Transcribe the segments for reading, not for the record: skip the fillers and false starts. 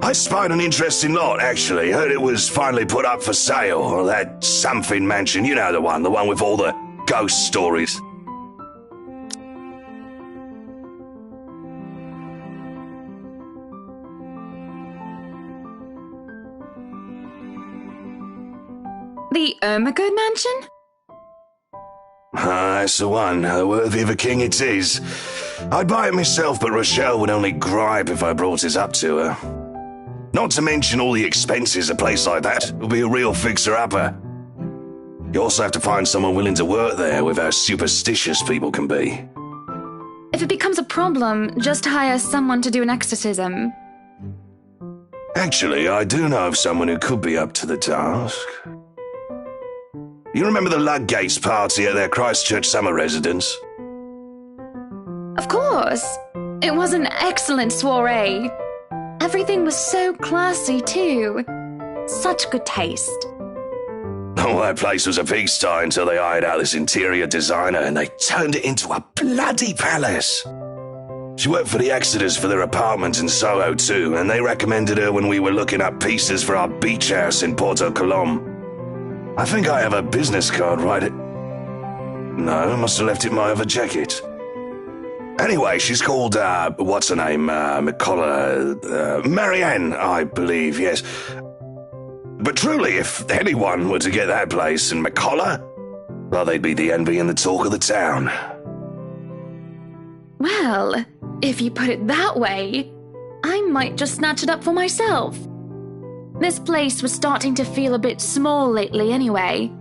I spied an interesting lot, actually. Heard it was finally put up for sale, or that something mansion. You know the one with all the ghost stories. The Ermagerd mansion? That's the one. Worthy of a king it is. I'd buy it myself, but Rochelle would only gripe if I brought it up to her. Not to mention all the expenses a place like that will be a real fixer-upper. You also have to find someone willing to work there with how superstitious people can be. If it becomes a problem, just hire someone to do an exorcism. Actually, I do know of someone who could be up to the task. You remember the Ludgates party at their Christchurch summer residence? Of course! It was an excellent soiree. Everything was so classy, too. Such good taste. Oh, that place was a pigsty until they hired out this interior designer and they turned it into a bloody palace. She worked for the Exodus for their apartment in Soho too, and they recommended her when we were looking up pieces for our beach house in Porto Colom. I think I have a business card right. No, I must have left it in my other jacket. Anyway, she's called, what's her name? Marianne, I believe, yes. But truly, if anyone were to get that place in McCullough, well, they'd be the envy and the talk of the town. Well, if you put it that way, I might just snatch it up for myself. This place was starting to feel a bit small lately anyway.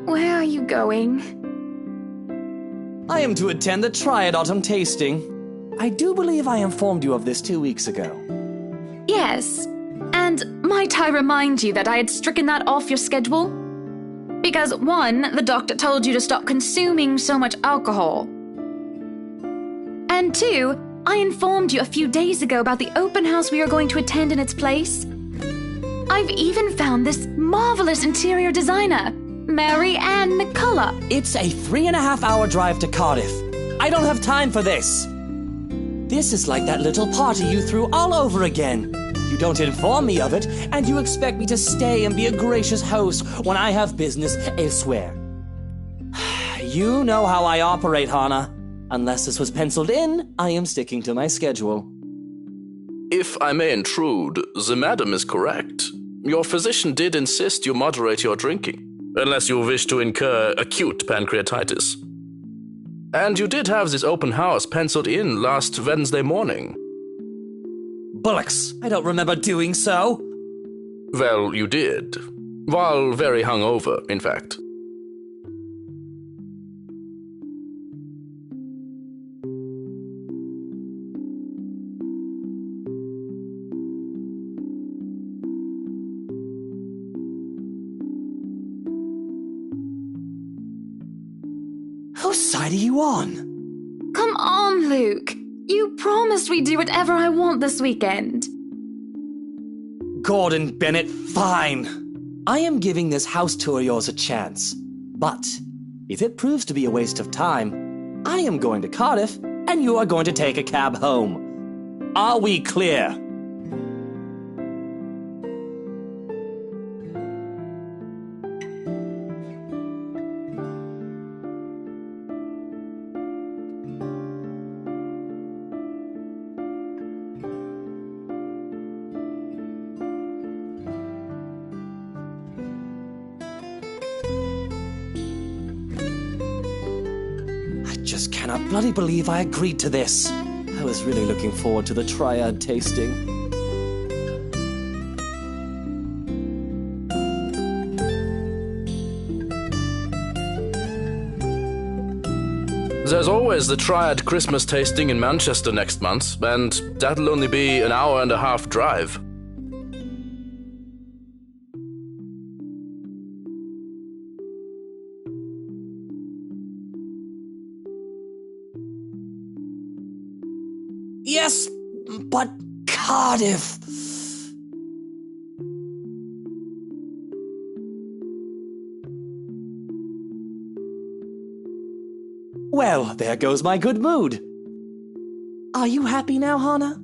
Where are you going? I am to attend the Triad Autumn Tasting. I do believe I informed you of this 2 weeks ago. Yes. And might I remind you that I had stricken that off your schedule? Because 1, the doctor told you to stop consuming so much alcohol. And 2, I informed you a few days ago about the open house we are going to attend in its place. I've even found this marvelous interior designer, Mary Ann McCullough. It's a 3.5-hour drive to Cardiff. I don't have time for this. This is like that little party you threw all over again. You don't inform me of it, and you expect me to stay and be a gracious host when I have business elsewhere. You know how I operate, Hannah. Unless this was penciled in, I am sticking to my schedule. If I may intrude, the madam is correct. Your physician did insist you moderate your drinking, unless you wish to incur acute pancreatitis. And you did have this open house penciled in last Wednesday morning. Bullocks, I don't remember doing so. Well, you did. While very hungover, in fact. Whose side are you on? Come on, Luke. You promised we'd do whatever I want this weekend. Gordon Bennett, fine. I am giving this house tour of yours a chance. But if it proves to be a waste of time, I am going to Cardiff and you are going to take a cab home. Are we clear? I just cannot bloody believe I agreed to this. I was really looking forward to the Triad tasting. There's always the Triad Christmas tasting in Manchester next month, and that'll only be an 1.5-hour drive. Yes, but Cardiff. Well, there goes my good mood. Are you happy now, Hana?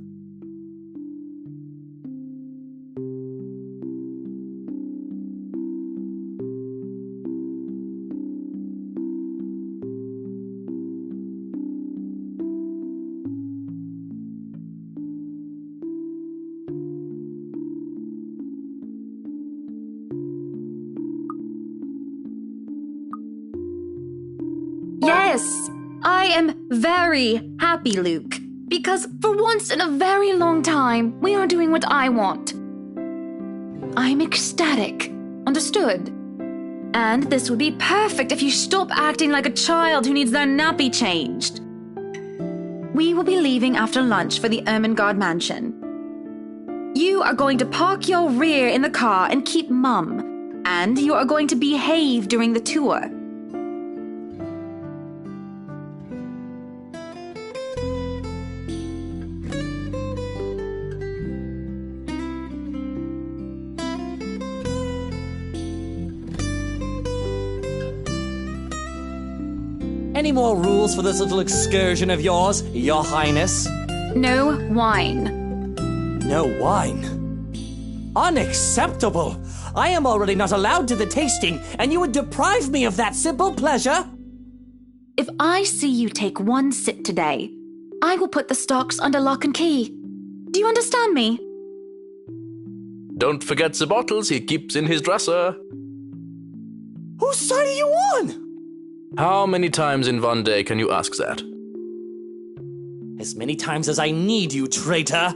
Yes, I am very happy, Luke. Because for once in a very long time, we are doing what I want. I'm ecstatic. Understood? And this would be perfect if you stop acting like a child who needs their nappy changed. We will be leaving after lunch for the Ermengarde mansion. You are going to park your rear in the car and keep mum. And you are going to behave during the tour. Any more rules for this little excursion of yours, Your Highness? No wine. No wine? Unacceptable! I am already not allowed to the tasting, and you would deprive me of that simple pleasure? If I see you take one sip today, I will put the stocks under lock and key. Do you understand me? Don't forget the bottles he keeps in his dresser. Whose side are you on? How many times in one day can you ask that? As many times as I need you, traitor!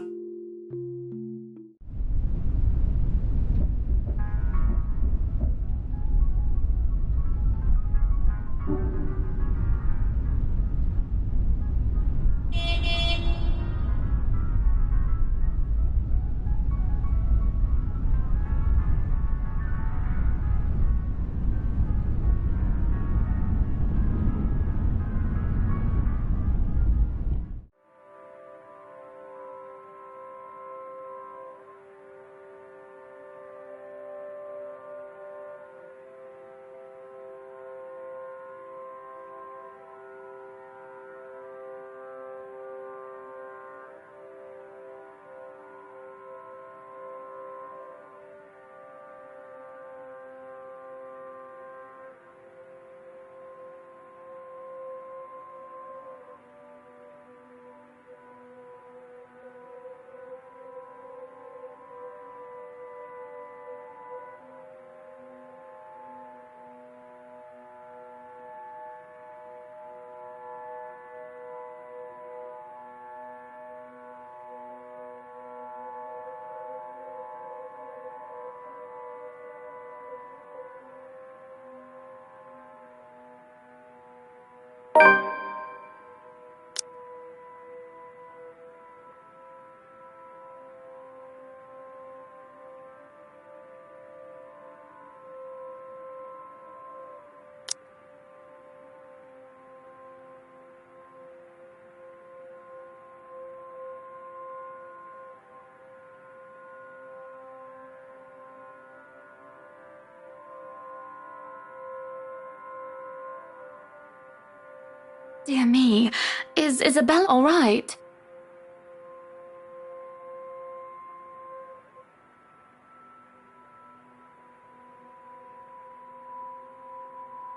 Dear me, is Isabel all right?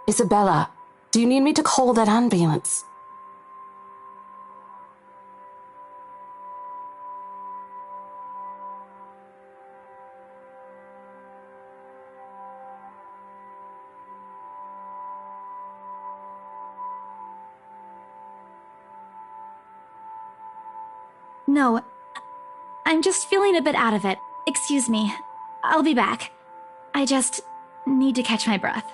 Isabella, do you need me to call that ambulance? No, I'm just feeling a bit out of it. Excuse me. I'll be back. I just need to catch my breath.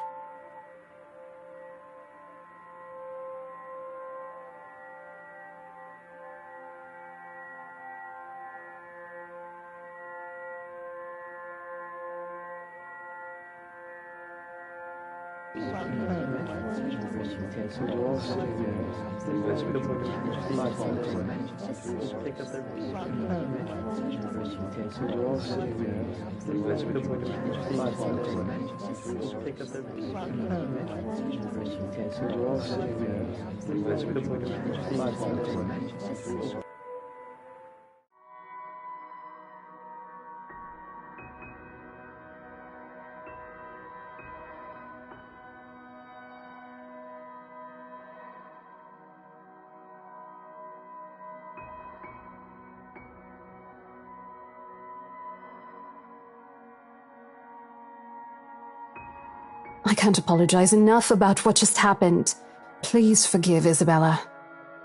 I can't apologize enough about what just happened. Please forgive Isabella.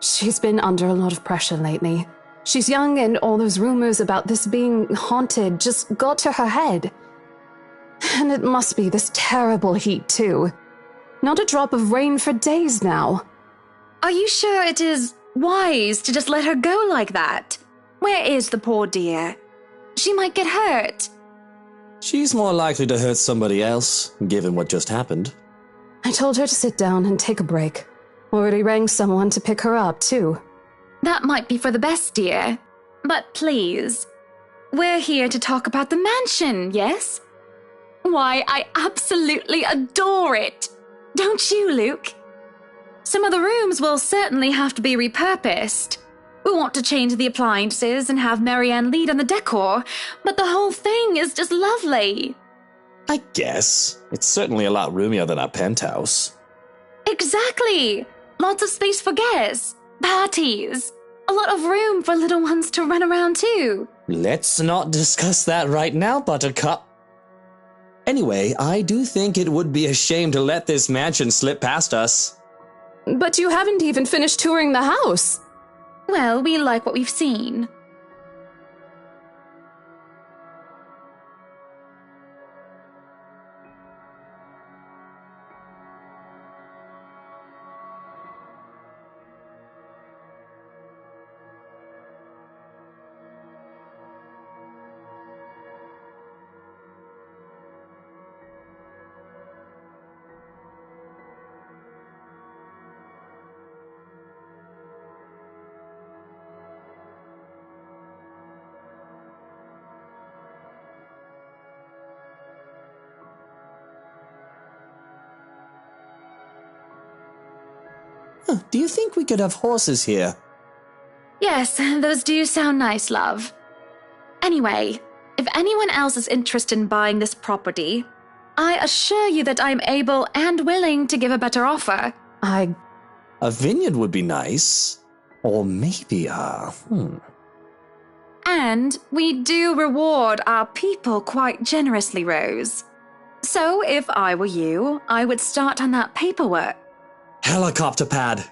She's been under a lot of pressure lately. She's young and all those rumors about this being haunted just got to her head. And it must be this terrible heat too. Not a drop of rain for days now. Are you sure it is wise to just let her go like that? Where is the poor dear? She might get hurt. She's more likely to hurt somebody else, given what just happened. I told her to sit down and take a break. Already rang someone to pick her up, too. That might be for the best, dear. But please, we're here to talk about the mansion, yes? Why, I absolutely adore it. Don't you, Luke? Some of the rooms will certainly have to be repurposed. We want to change the appliances and have Marianne lead on the decor, but the whole thing is just lovely. I guess. It's certainly a lot roomier than our penthouse. Exactly. Lots of space for guests, parties, a lot of room for little ones to run around too. Let's not discuss that right now, Buttercup. Anyway, I do think it would be a shame to let this mansion slip past us. But you haven't even finished touring the house. Well, we like what we've seen. Do you think we could have horses here? Yes, those do sound nice, love. Anyway, if anyone else is interested in buying this property, I assure you that I'm able and willing to give a better offer. A vineyard would be nice. Or maybe And we do reward our people quite generously, Rose. So if I were you, I would start on that paperwork. Helicopter pad.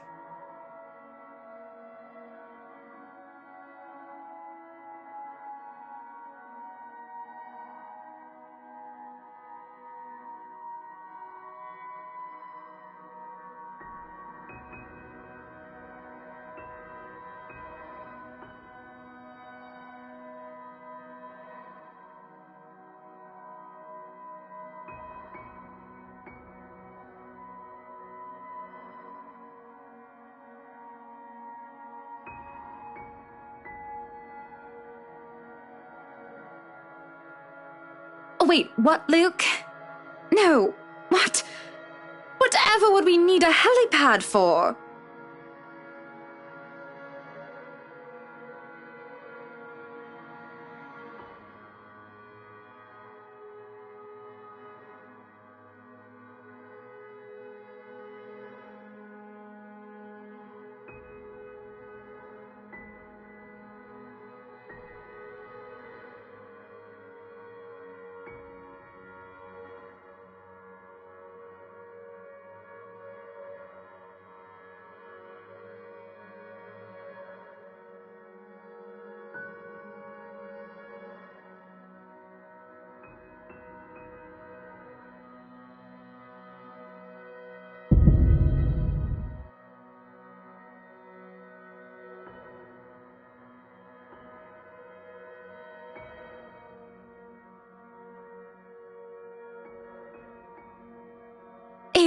Oh, wait, what, Luke? No, what? Whatever would we need a helipad for?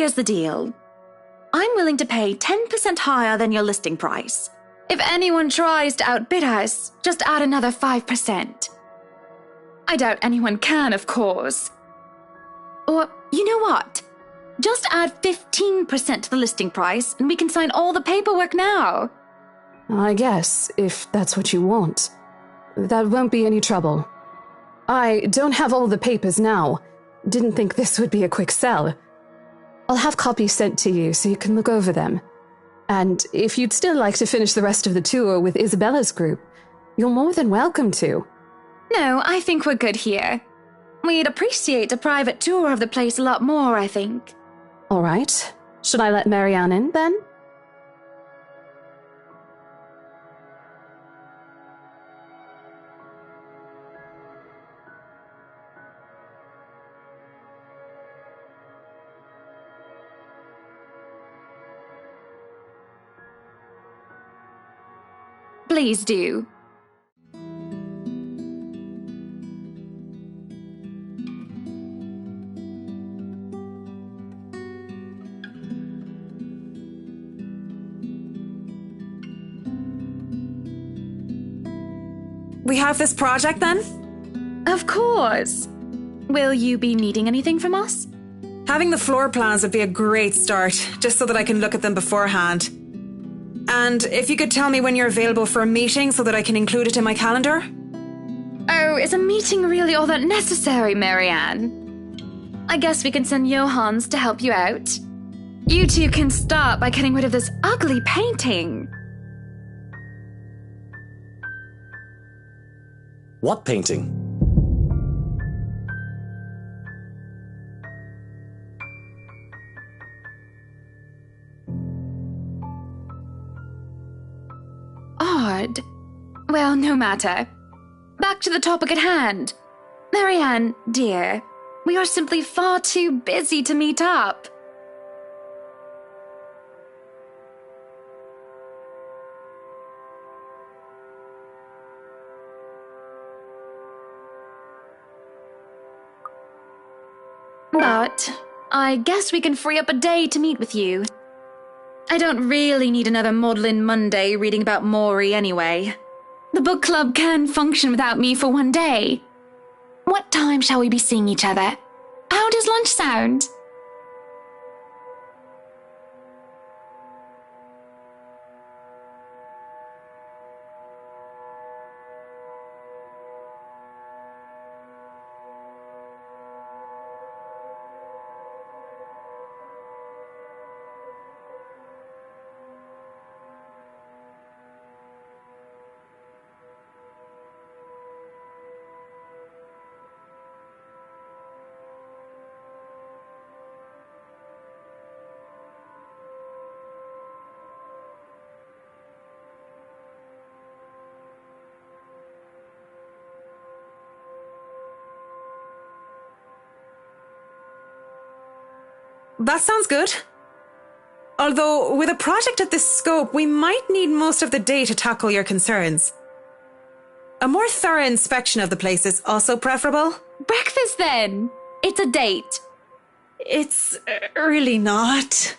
here's the deal. I'm willing to pay 10% higher than your listing price. If anyone tries to outbid us, just add another 5%. I doubt anyone can, of course. Or, you know what? Just add 15% to the listing price and we can sign all the paperwork now. I guess, if that's what you want. That won't be any trouble. I don't have all the papers now. Didn't think this would be a quick sell. I'll have copies sent to you so you can look over them. And if you'd still like to finish the rest of the tour with Isabella's group, you're more than welcome to. No, I think we're good here. We'd appreciate a private tour of the place a lot more, I think. All right. Should I let Marianne in, then? Please do. We have this project then? Of course. Will you be needing anything from us? Having the floor plans would be a great start, just so that I can look at them beforehand. And if you could tell me when you're available for a meeting so that I can include it in my calendar? Oh, is a meeting really all that necessary, Marianne? I guess we can send Johans to help you out. You two can start by getting rid of this ugly painting. What painting? Odd. Well, no matter. Back to the topic at hand. Marianne, dear, we are simply far too busy to meet up. But I guess we can free up a day to meet with you. I don't really need another Maudlin Monday reading about Maury anyway. The book club can function without me for one day. What time shall we be seeing each other? How does lunch sound? That sounds good. Although, with a project of this scope, we might need most of the day to tackle your concerns. A more thorough inspection of the place is also preferable. Breakfast then! It's a date. It's really not.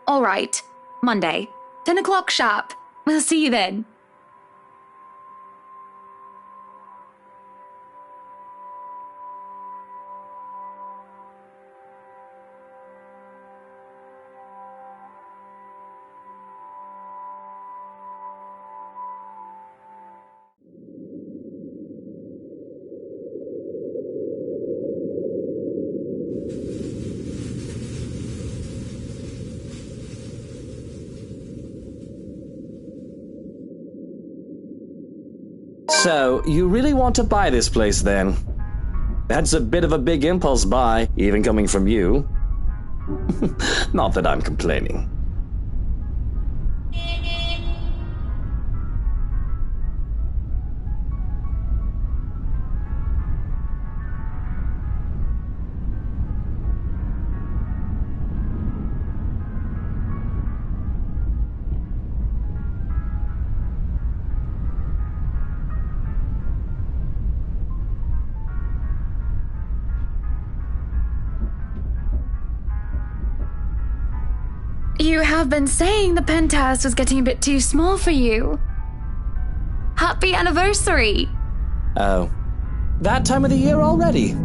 All right. Monday. 10 o'clock sharp. We'll see you then. So, you really want to buy this place then? That's a bit of a big impulse buy, even coming from you. Not that I'm complaining. you have been saying the penthouse was getting a bit too small for you. Happy anniversary! Oh. That time of the year already?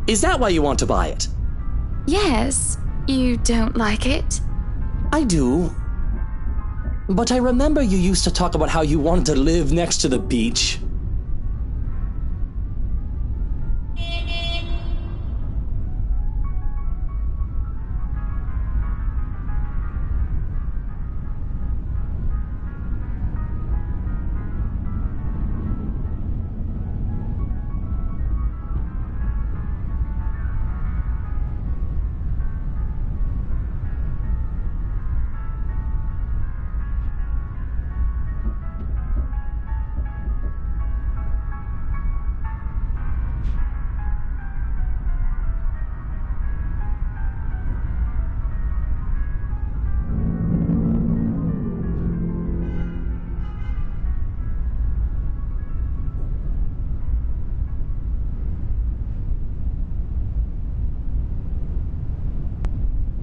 Is that why you want to buy it? Yes, you don't like it? I do. But I remember you used to talk about how you wanted to live next to the beach.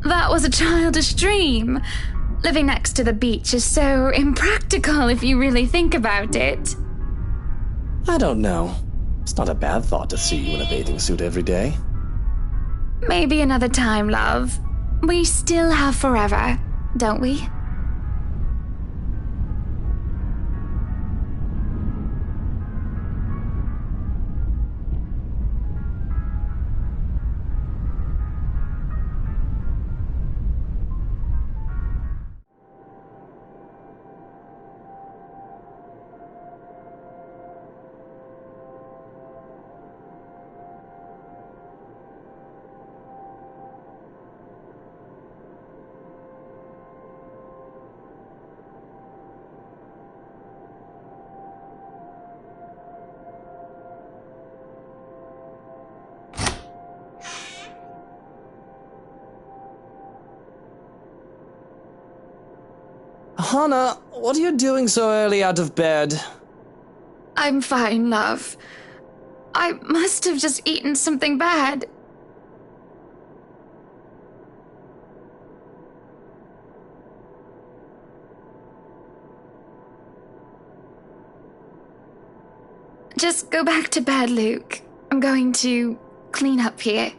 That was a childish dream. Living next to the beach is so impractical if you really think about it. I don't know. It's not a bad thought to see you in a bathing suit every day. Maybe another time, love. We still have forever, don't we? Hannah, what are you doing so early out of bed? I'm fine, love. I must have just eaten something bad. Just go back to bed, Luke. I'm going to clean up here.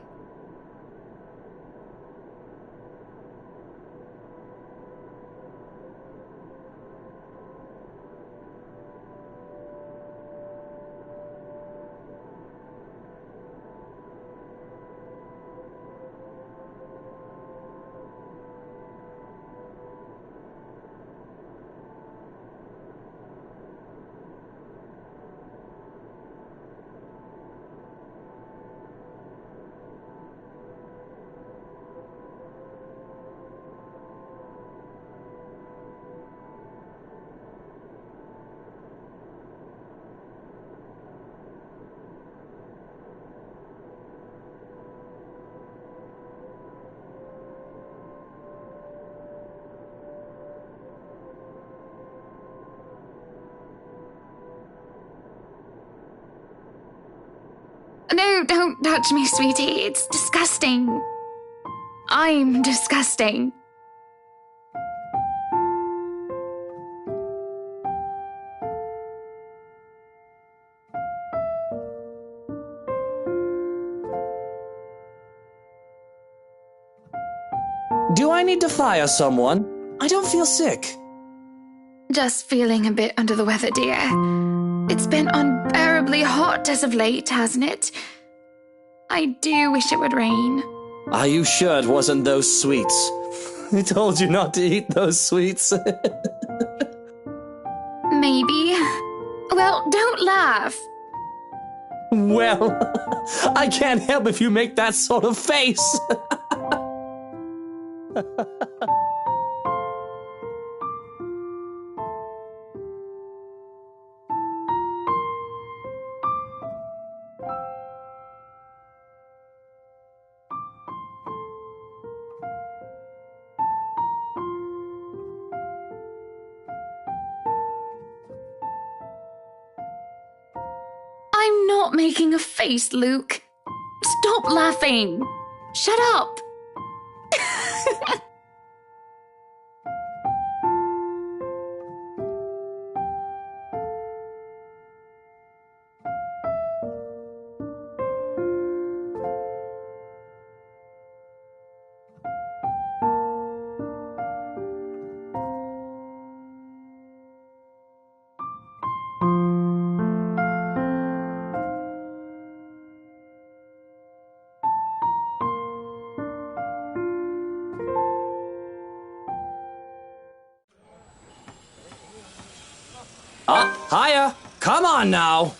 No, don't touch me, sweetie. It's disgusting. I'm disgusting. Do I need to fire someone? I don't feel sick. Just feeling a bit under the weather, dear. It's been unbearably hot as of late, hasn't it? I do wish it would rain. Are you sure it wasn't those sweets? I told you not to eat those sweets. Maybe. Well, don't laugh. Well, I can't help if you make that sort of face. I'm not Stop making a face, Luke. Stop laughing. Shut up. Hiya! Come on now!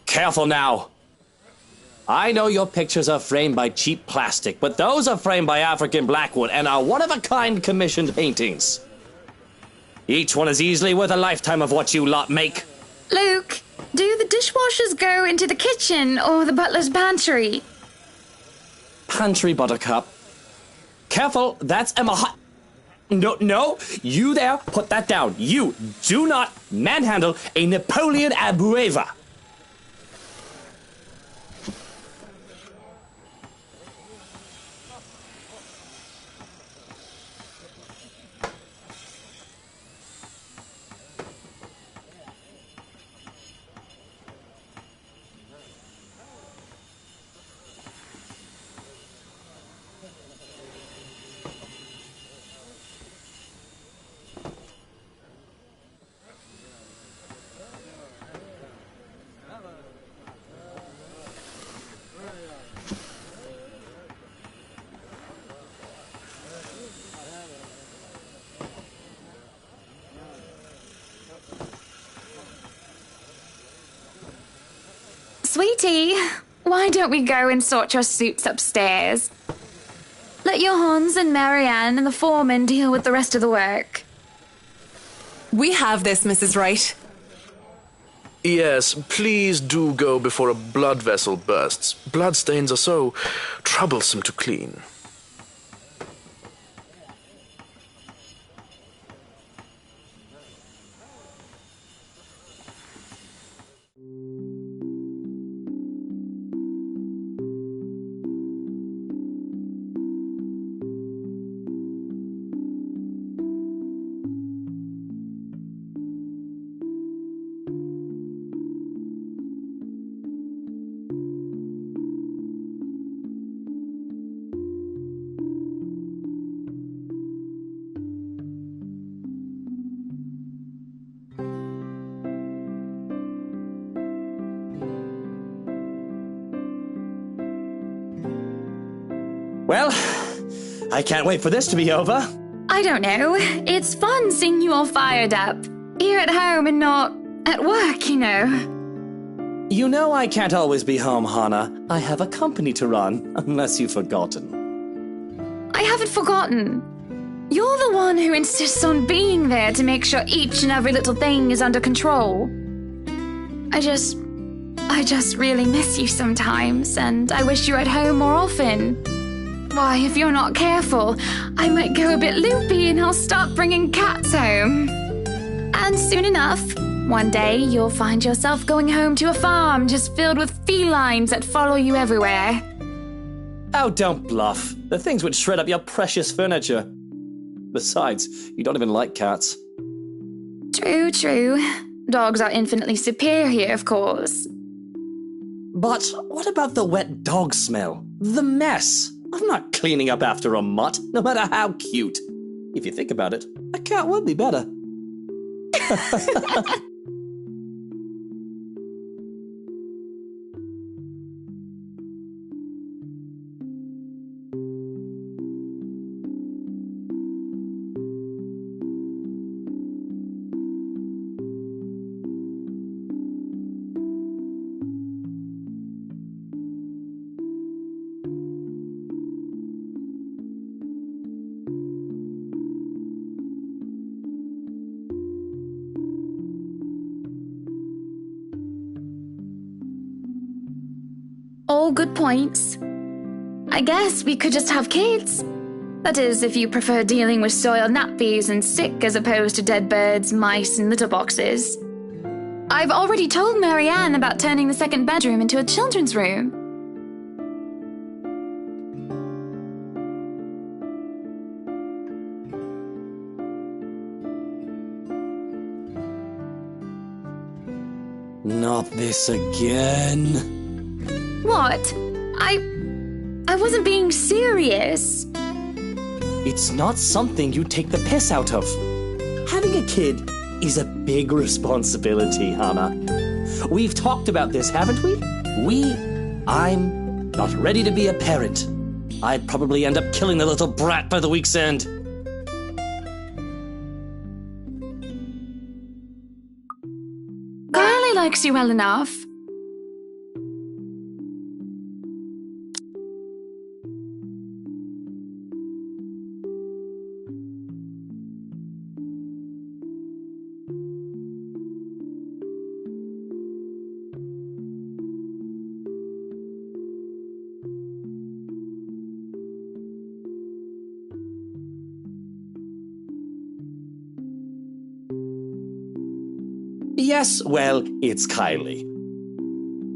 Careful now! I know your pictures are framed by cheap plastic, but those are framed by African Blackwood and are one-of-a-kind commissioned paintings. Each one is easily worth a lifetime of what you lot make. Luke, do the dishwashers go into the kitchen or the butler's pantry? Pantry, Buttercup. Careful, that's Emma. No, you there, put that down. You do not manhandle a Napoleon Abueva. Sweetie, why don't we go and sort your suits upstairs? Let your Hans and Marianne and the foreman deal with the rest of the work. We have this, Mrs. Wright. Yes, please do go before a blood vessel bursts. Bloodstains are so troublesome to clean. Well, I can't wait for this to be over. I don't know. It's fun seeing you all fired up. Here at home and not at work, you know. You know I can't always be home, Hannah. I have a company to run, unless you've forgotten. I haven't forgotten. You're the one who insists on being there to make sure each and every little thing is under control. I just really miss you sometimes, and I wish you were at home more often. Why, if you're not careful, I might go a bit loopy and I'll start bringing cats home. And soon enough, one day you'll find yourself going home to a farm just filled with felines that follow you everywhere. Oh, don't bluff. The things would shred up your precious furniture. Besides, you don't even like cats. True. Dogs are infinitely superior, of course. But what about the wet dog smell? The mess? I'm not cleaning up after a mutt, no matter how cute. If you think about it, a cat would be better. All good points. I guess we could just have kids. That is, if you prefer dealing with soiled nappies and sick as opposed to dead birds, mice, and litter boxes. I've already told Marianne about turning the second bedroom into a children's room. Not this again. What? I wasn't being serious. It's not something you take the piss out of. Having a kid is a big responsibility, Hannah. We've talked about this, haven't we? I'm not ready to be a parent. I'd probably end up killing the little brat by the week's end. Carly likes you well enough. Yes, well, it's Kylie.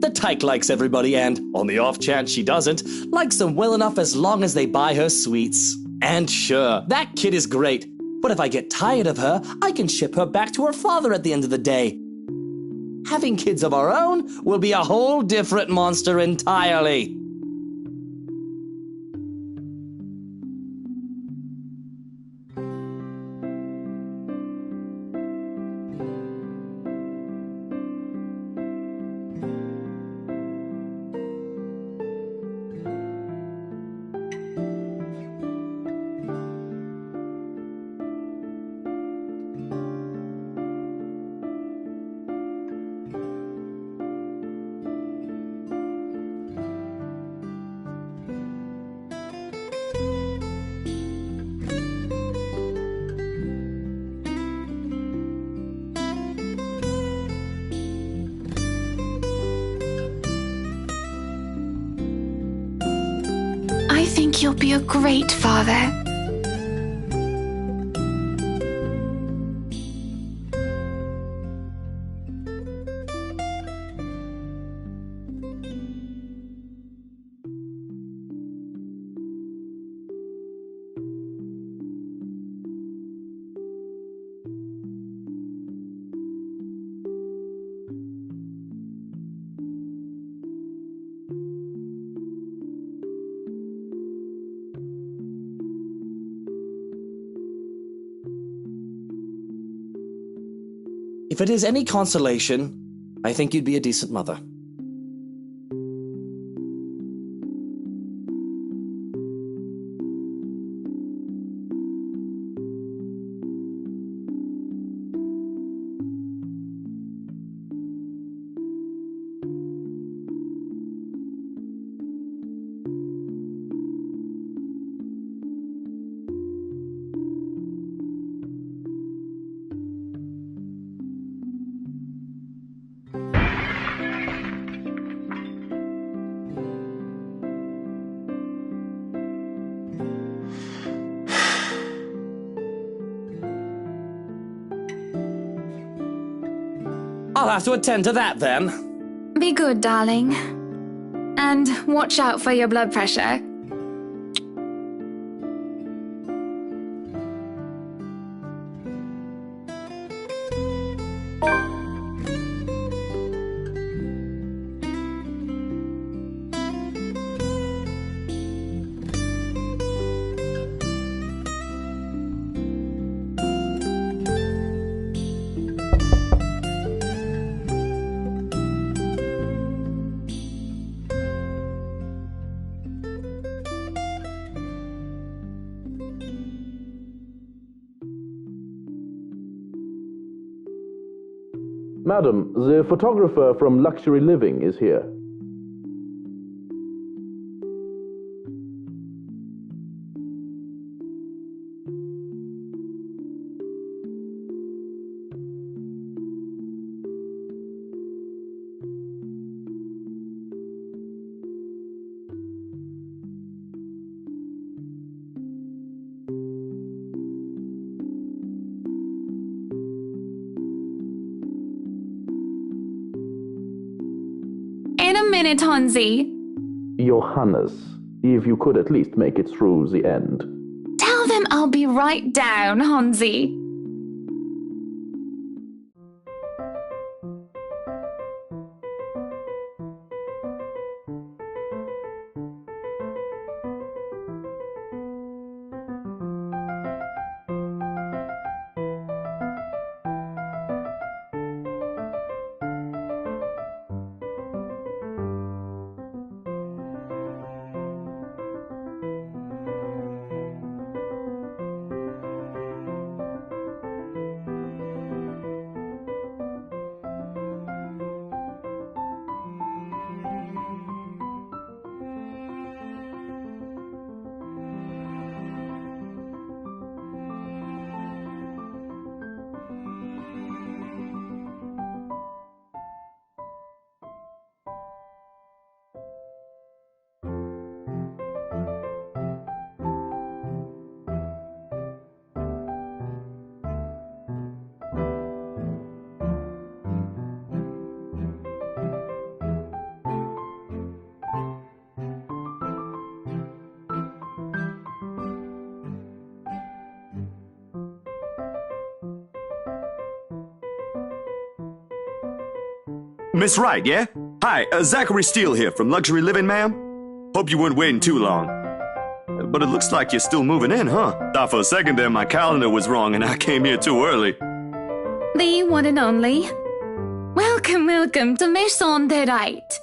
The tyke likes everybody and, on the off chance she doesn't, likes them well enough as long as they buy her sweets. And sure, that kid is great, but if I get tired of her, I can ship her back to her father at the end of the day. Having kids of our own will be a whole different monster entirely. I think you'll be a great father. If it is any consolation, I think you'd be a decent mother. I'll have to attend to that then. Be good, darling. And watch out for your blood pressure. Madam, the photographer from Luxury Living is here. minute, Hansi. Your Highness, if you could at least make it through the end. Tell them I'll be right down, Hansi. Miss Wright, yeah? Hi, Zachary Steele here from Luxury Living, ma'am. Hope you weren't waiting too long. But it looks like you're still moving in, huh? Thought for a second there my calendar was wrong and I came here too early. The one and only. Welcome to Maison de Right.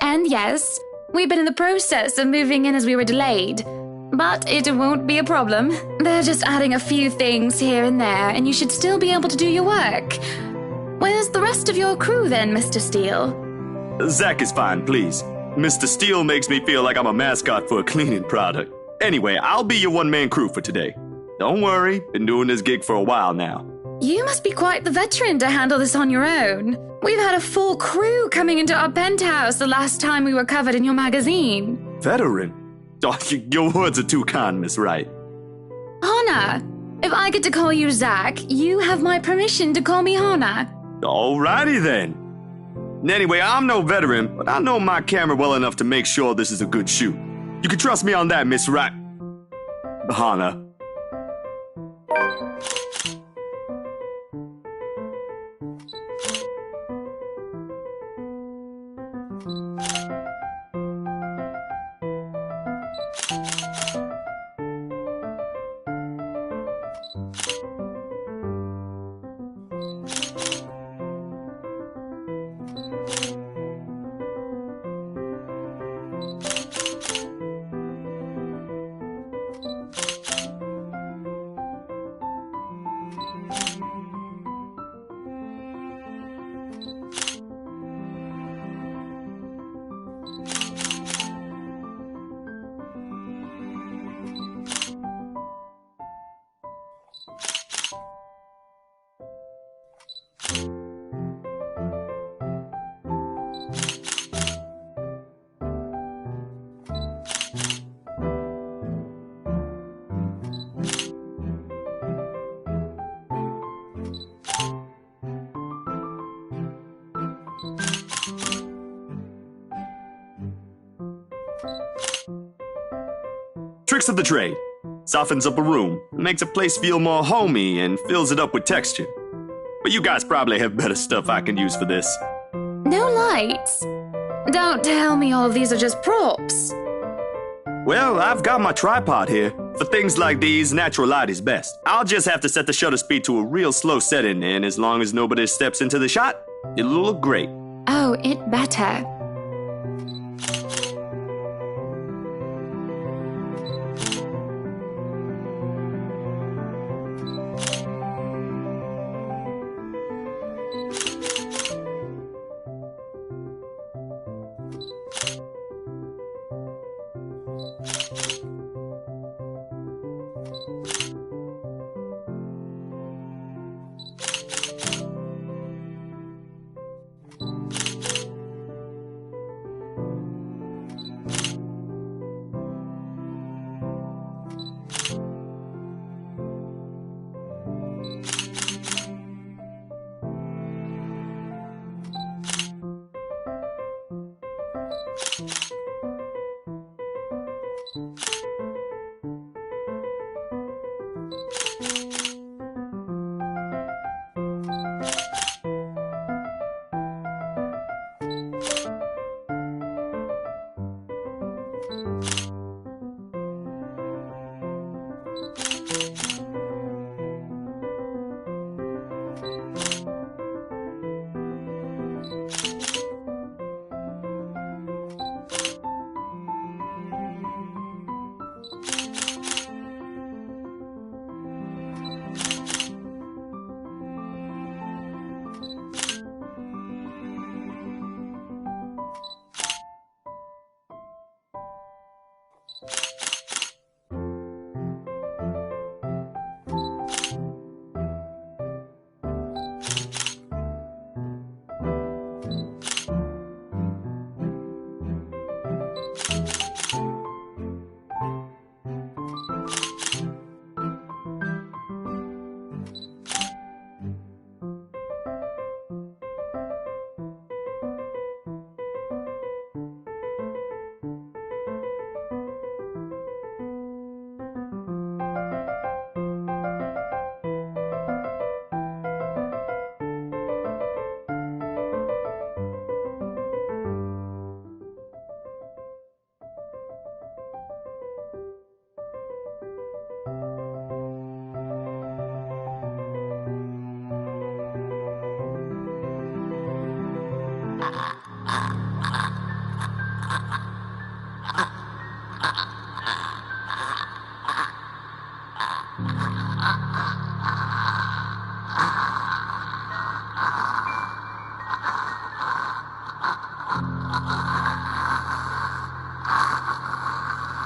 And yes, we've been in the process of moving in as we were delayed. But it won't be a problem. They're just adding a few things here and there, and you should still be able to do your work. Where's the rest of your crew then, Mr. Steele? Zach is fine, please. Mr. Steele makes me feel like I'm a mascot for a cleaning product. Anyway, I'll be your one-man crew for today. Don't worry, been doing this gig for a while now. You must be quite the veteran to handle this on your own. We've had a full crew coming into our penthouse the last time we were covered in your magazine. Veteran? Oh, your words are too kind, Miss Wright. Hannah, if I get to call you Zach, you have my permission to call me Hannah. Alrighty then. Anyway, I'm no veteran, but I know my camera well enough to make sure this is a good shoot. You can trust me on that, Miss Wright. Hannah. Tricks of the trade. Softens up a room, makes a place feel more homey, and fills it up with texture. But you guys probably have better stuff I can use for this. No lights? Don't tell me all of these are just props. Well, I've got my tripod here. For things like these, natural light is best. I'll just have to set the shutter speed to a real slow setting, and as long as nobody steps into the shot, it'll look great. Oh, it better.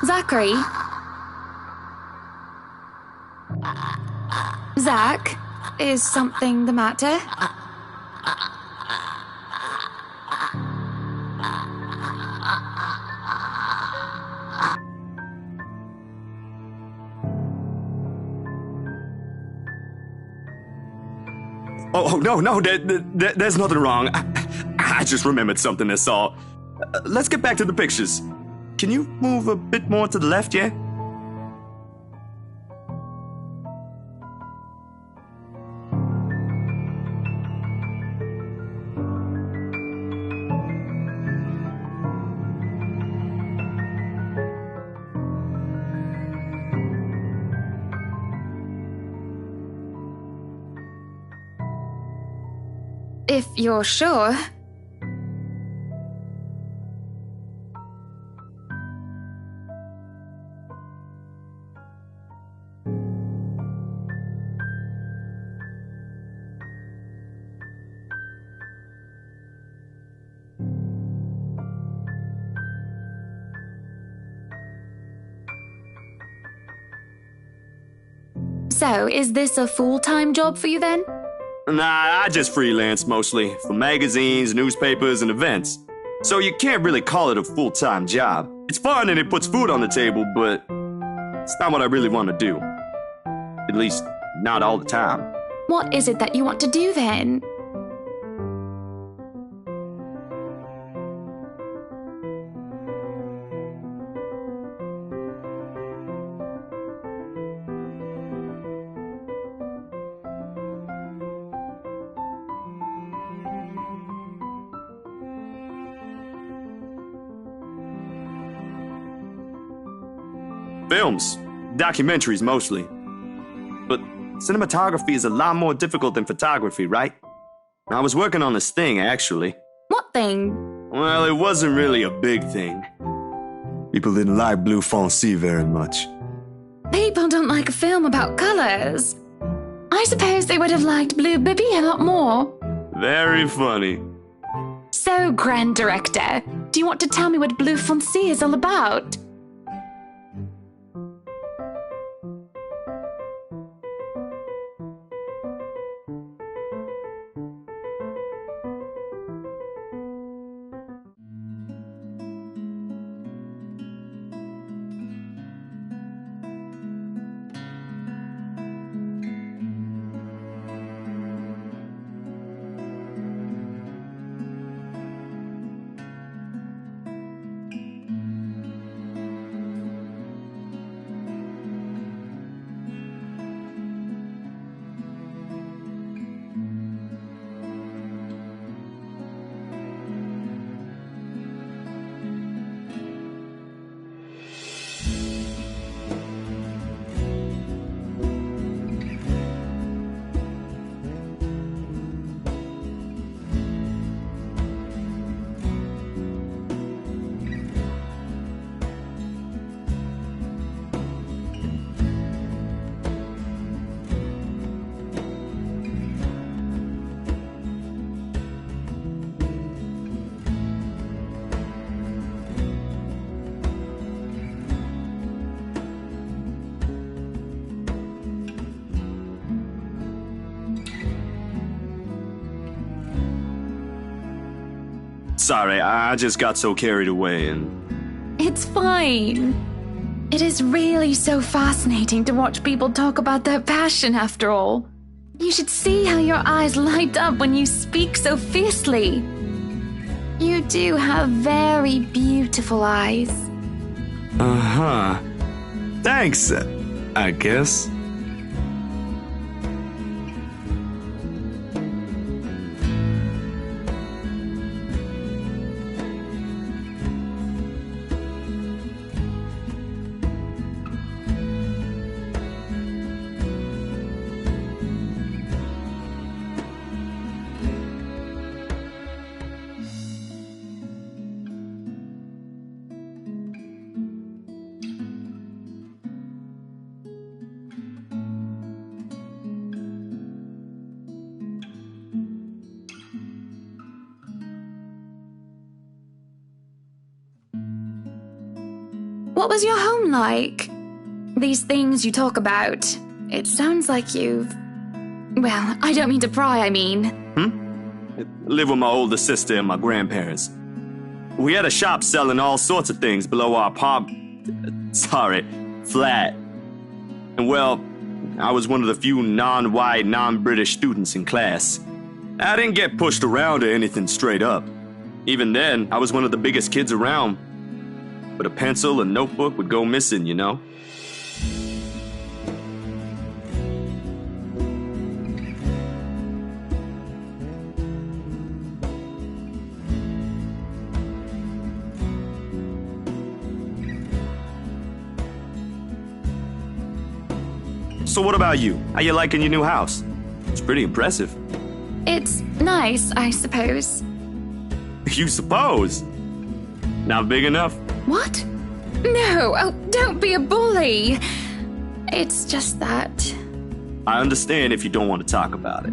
Zachary? Zach, is something the matter? Oh, no, there's nothing wrong. I just remembered something, that's all. Let's get back to the pictures. Can you move a bit more to the left, yeah? If you're sure. So, is this a full-time job for you then? Nah, I just freelance mostly, for magazines, newspapers, and events. So you can't really call it a full-time job. It's fun and it puts food on the table, but it's not what I really want to do. At least, not all the time. What is it that you want to do then? Films, documentaries mostly. But cinematography is a lot more difficult than photography, right? I was working on this thing, actually. What thing? Well, it wasn't really a big thing. People didn't like Blue Fonzie very much. People don't like a film about colors. I suppose they would have liked Blue Bibby a lot more. Very funny. So, Grand Director, do you want to tell me what Blue Fonzie is all about? Sorry, I just got so carried away and... It's fine. It is really so fascinating to watch people talk about their passion after all. You should see how your eyes light up when you speak so fiercely. You do have very beautiful eyes. Uh-huh. Thanks, I guess. what was your home like? These things you talk about, it sounds like you've... Well, I don't mean to pry, I mean. I live with my older sister and my grandparents. We had a shop selling all sorts of things below our flat. And well, I was one of the few non-white, non-British students in class. I didn't get pushed around or anything straight up. Even then, I was one of the biggest kids around. But a pencil and notebook would go missing, you know? So what about you? How you liking your new house? It's pretty impressive. It's nice, I suppose. You suppose? Not big enough? What? No, oh, don't be a bully. It's just that... I understand if you don't want to talk about it.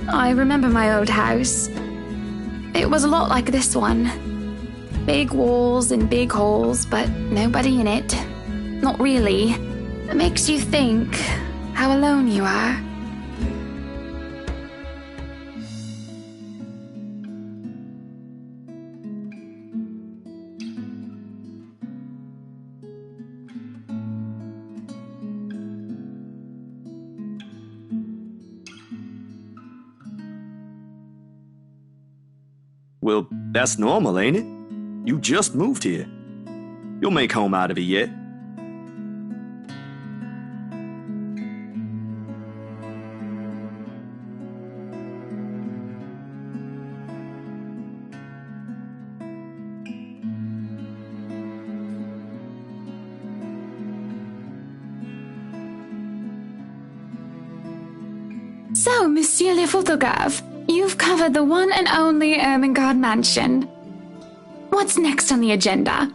I remember my old house. It was a lot like this one. Big walls and big halls, but nobody in it. Not really. It makes you think how alone you are. Well, that's normal, ain't it? You just moved here. You'll make home out of it yet. So, Monsieur le Photographe, you've covered the one and only Ermengarde Mansion. What's next on the agenda?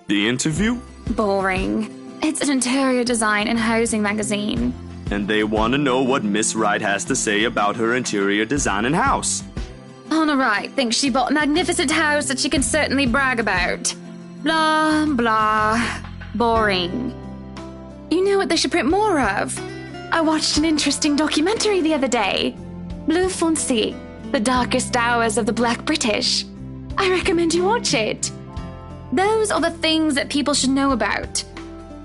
The interview? Boring. It's an interior design and housing magazine. And they want to know what Miss Wright has to say about her interior design and house. Honor Wright thinks she bought a magnificent house that she can certainly brag about. Blah, blah. Boring. You know what they should print more of? I watched an interesting documentary the other day. Bleu Foncé, the darkest hours of the Black British. I recommend you watch it. Those are the things that people should know about.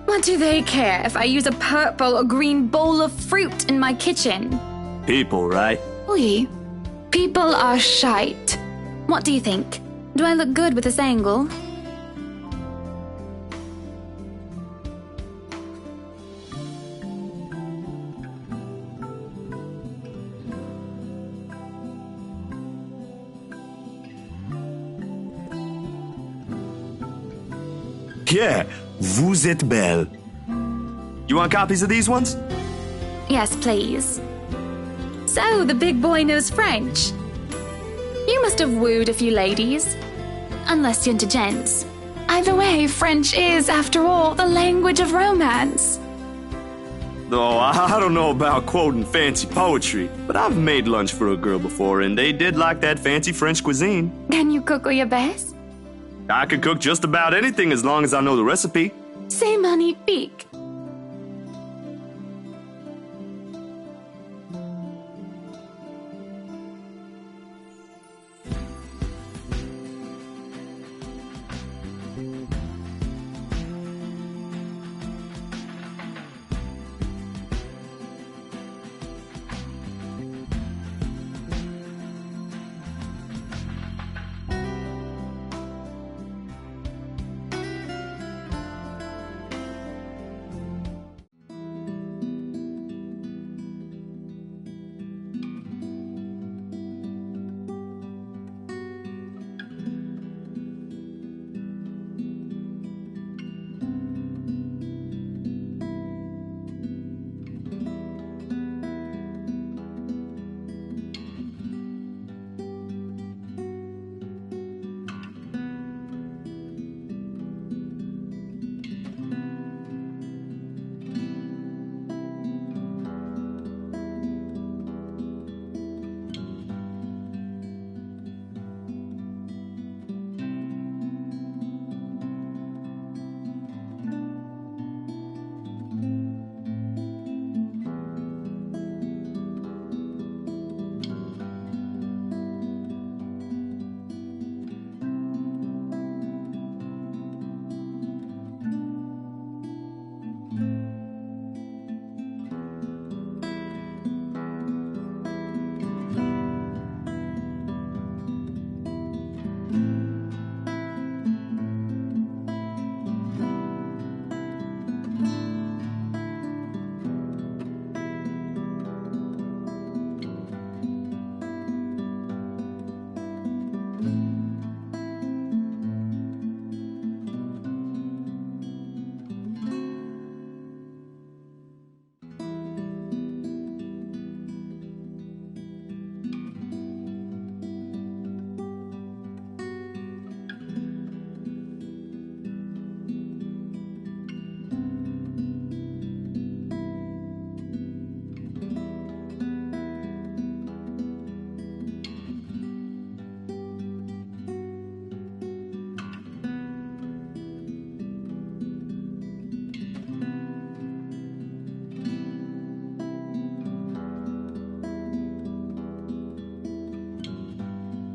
What do they care if I use a purple or green bowl of fruit in my kitchen? People, right? Oui. People are shite. What do you think? Do I look good with this angle? Yeah, vous êtes belle. You want copies of these ones? Yes, please. So, the big boy knows French. You must have wooed a few ladies. Unless you're into gents. Either way, French is, after all, the language of romance. Though I don't know about quoting fancy poetry, but I've made lunch for a girl before, and they did like that fancy French cuisine. Can you cook your best? I could cook just about anything as long as I know the recipe. C'est magnifique.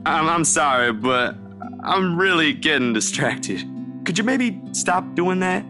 I'm sorry, but I'm really getting distracted. Could you maybe stop doing that?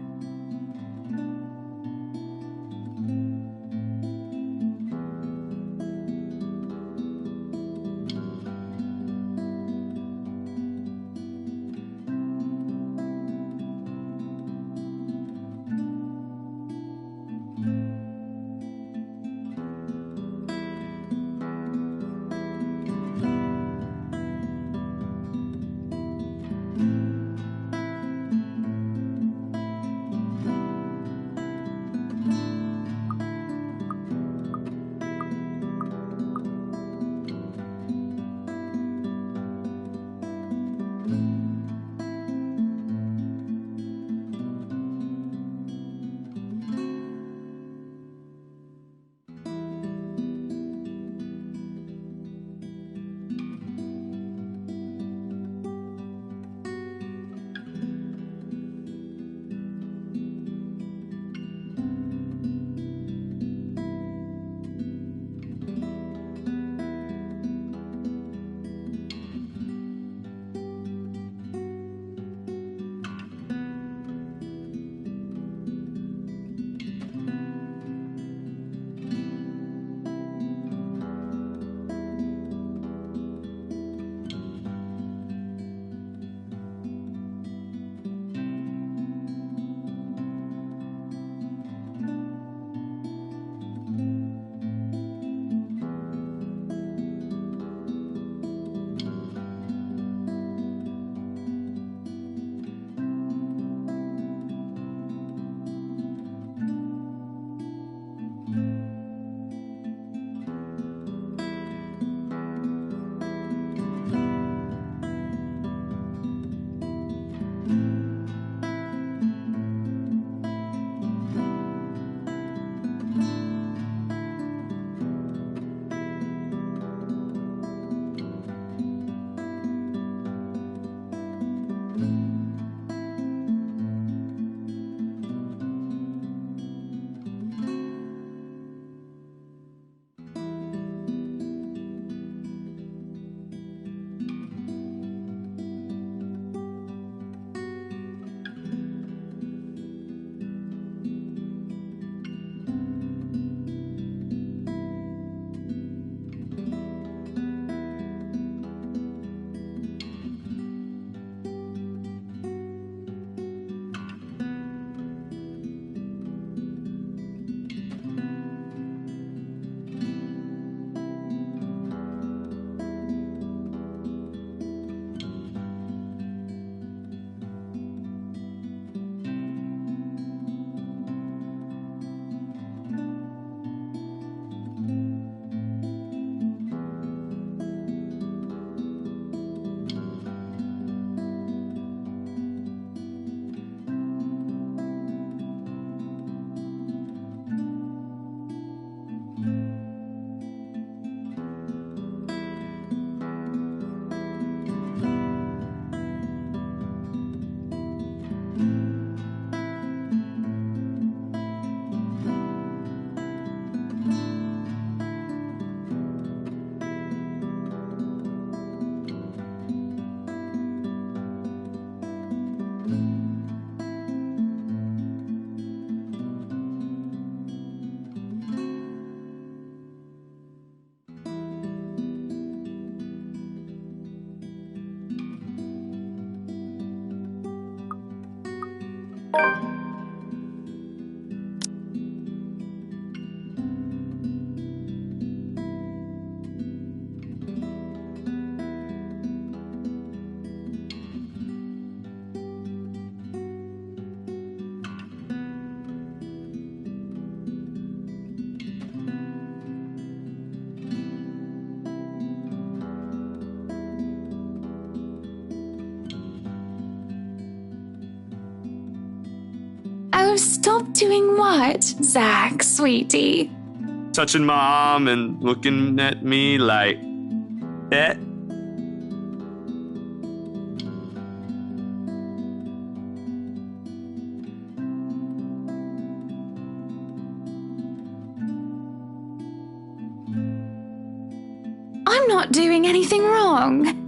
Oh, stop doing what, Zach, sweetie? Touching my arm and looking at me like that. I'm not doing anything wrong.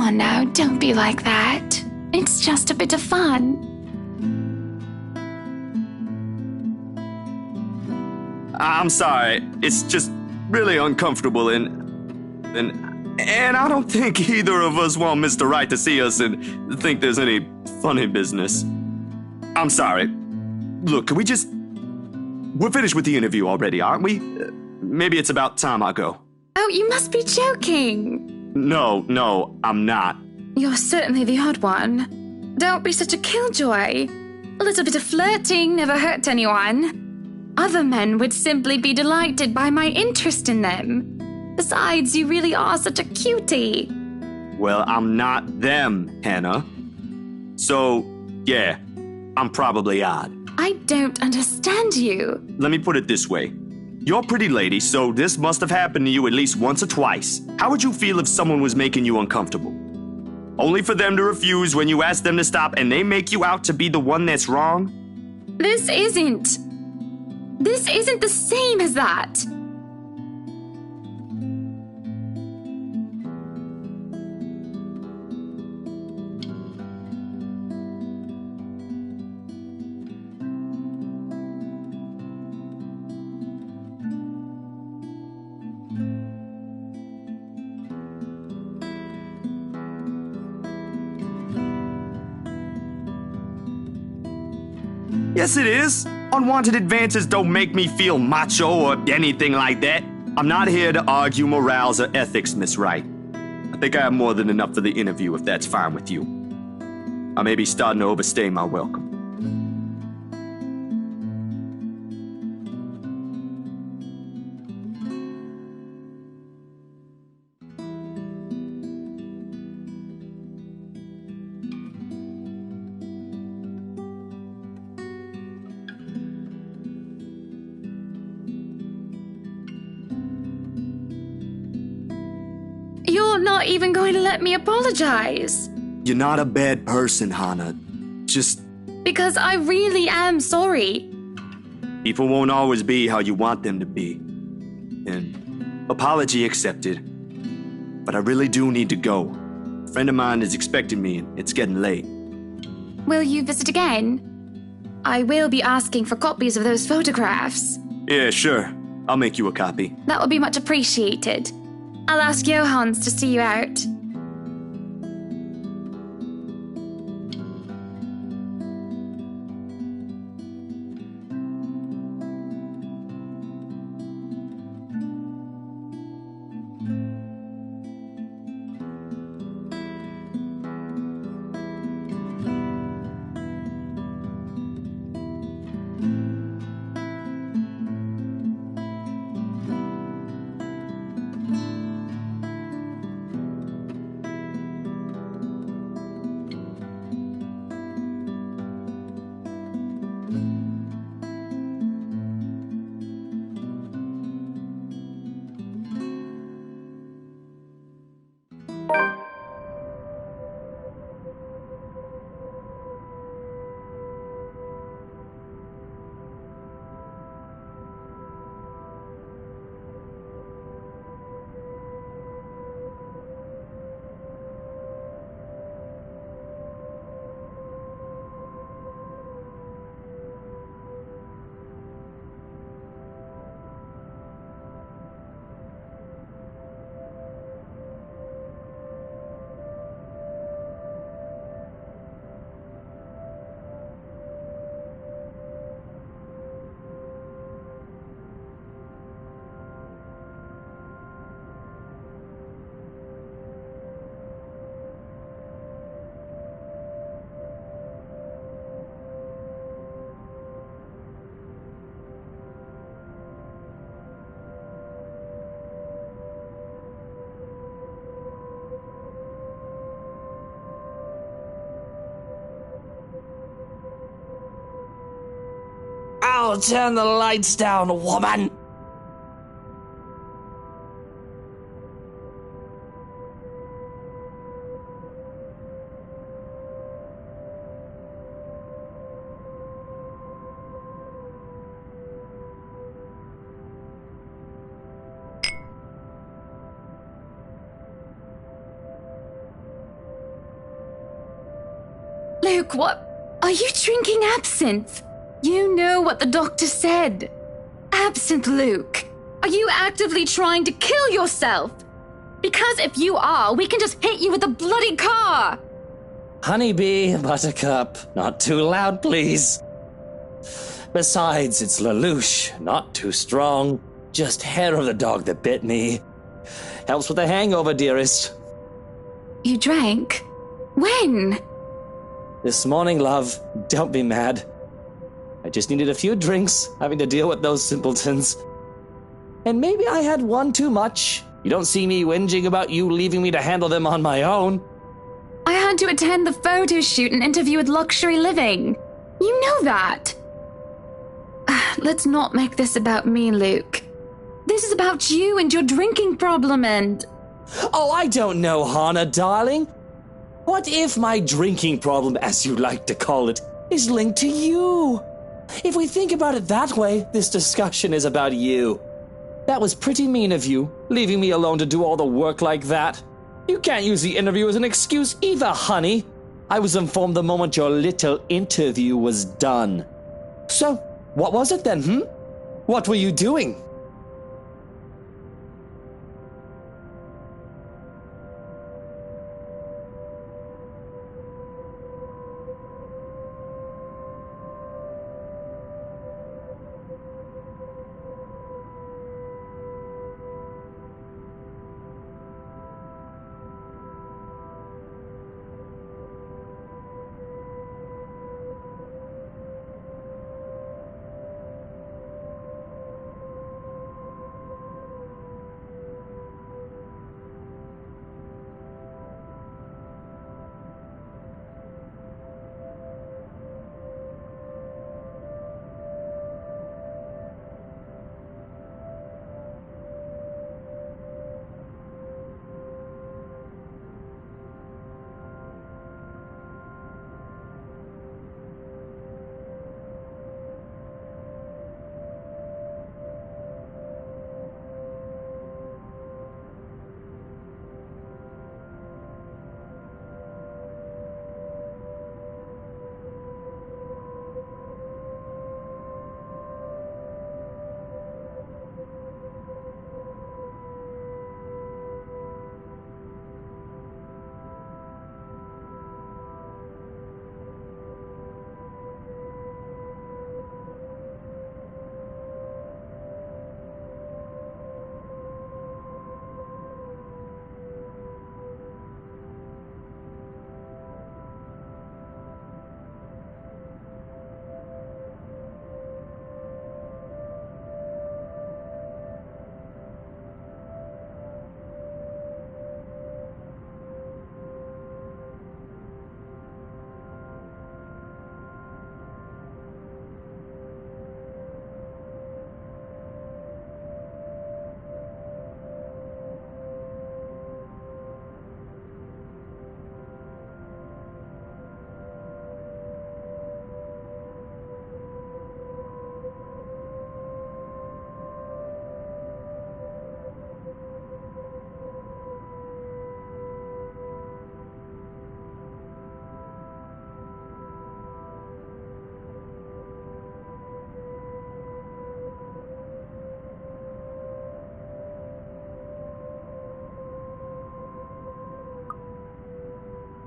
on now, don't be like that. It's just a bit of fun. I'm sorry. It's just really uncomfortable and I don't think either of us want Mr. Wright to see us and think there's any funny business. I'm sorry. Look, can we just... We're finished with the interview already, aren't we? Maybe it's about time I go. Oh, you must be joking. No, I'm not. You're certainly the odd one. Don't be such a killjoy. A little bit of flirting never hurt anyone. Other men would simply be delighted by my interest in them. Besides, you really are such a cutie. Well, I'm not them, Hannah. So, yeah, I'm probably odd. I don't understand you. Let me put it this way. You're a pretty lady, so this must have happened to you at least once or twice. How would you feel if someone was making you uncomfortable? Only for them to refuse when you ask them to stop and they make you out to be the one that's wrong? This isn't the same as that. Yes, it is. Unwanted advances don't make me feel macho or anything like that. I'm not here to argue morals or ethics, Miss Wright. I think I have more than enough for the interview, if that's fine with you. I may be starting to overstay my welcome. You're not even going to let me apologize. You're not a bad person, Hannah. Just... Because I really am sorry. people won't always be how you want them to be. And apology accepted. But I really do need to go. A friend of mine is expecting me and it's getting late. Will you visit again? I will be asking for copies of those photographs. Yeah, sure. I'll make you a copy. That would be much appreciated. I'll ask Johans to see you out. I'll turn the lights down, woman! Luke, what? Are you drinking absinthe? You know what the doctor said. Absinthe, Luke. Are you actively trying to kill yourself? Because if you are, we can just hit you with a bloody car. Honeybee, Buttercup, not too loud, please. Besides, it's Lelouch, not too strong. Just hair of the dog that bit me. Helps with the hangover, dearest. You drank? When? This morning, love. Don't be mad. I just needed a few drinks, having to deal with those simpletons. And maybe I had one too much. You don't see me whinging about you leaving me to handle them on my own. I had to attend the photo shoot and interview with Luxury Living. You know that. Let's not make this about me, Luke. This is about you and your drinking problem and... Oh, I don't know, Hannah, darling. What if my drinking problem, as you like to call it, is linked to you? If we think about it that way, this discussion is about you. That was pretty mean of you, leaving me alone to do all the work like that. You can't use the interview as an excuse either, honey. I was informed the moment your little interview was done. So, what was it then, What were you doing?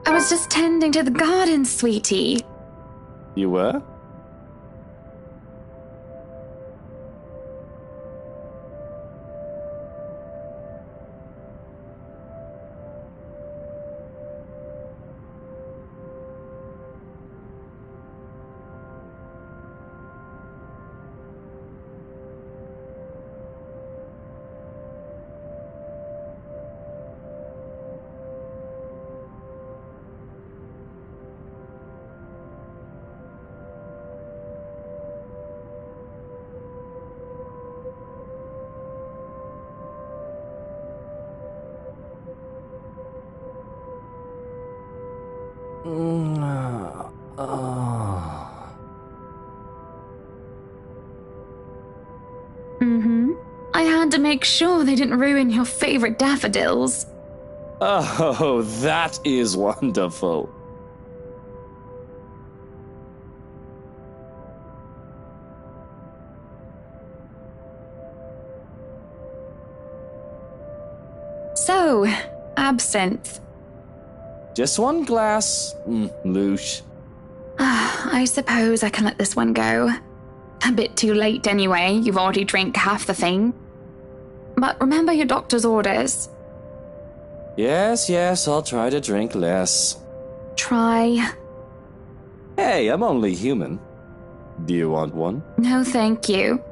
I was just tending to the garden, sweetie. You were? I had to make sure they didn't ruin your favorite daffodils. Oh, that is wonderful. So, absinthe. Just one glass, louche. I suppose I can let this one go. A bit too late anyway, you've already drank half the thing. But remember your doctor's orders. Yes, I'll try to drink less. Try. Hey, I'm only human. Do you want one? No, thank you.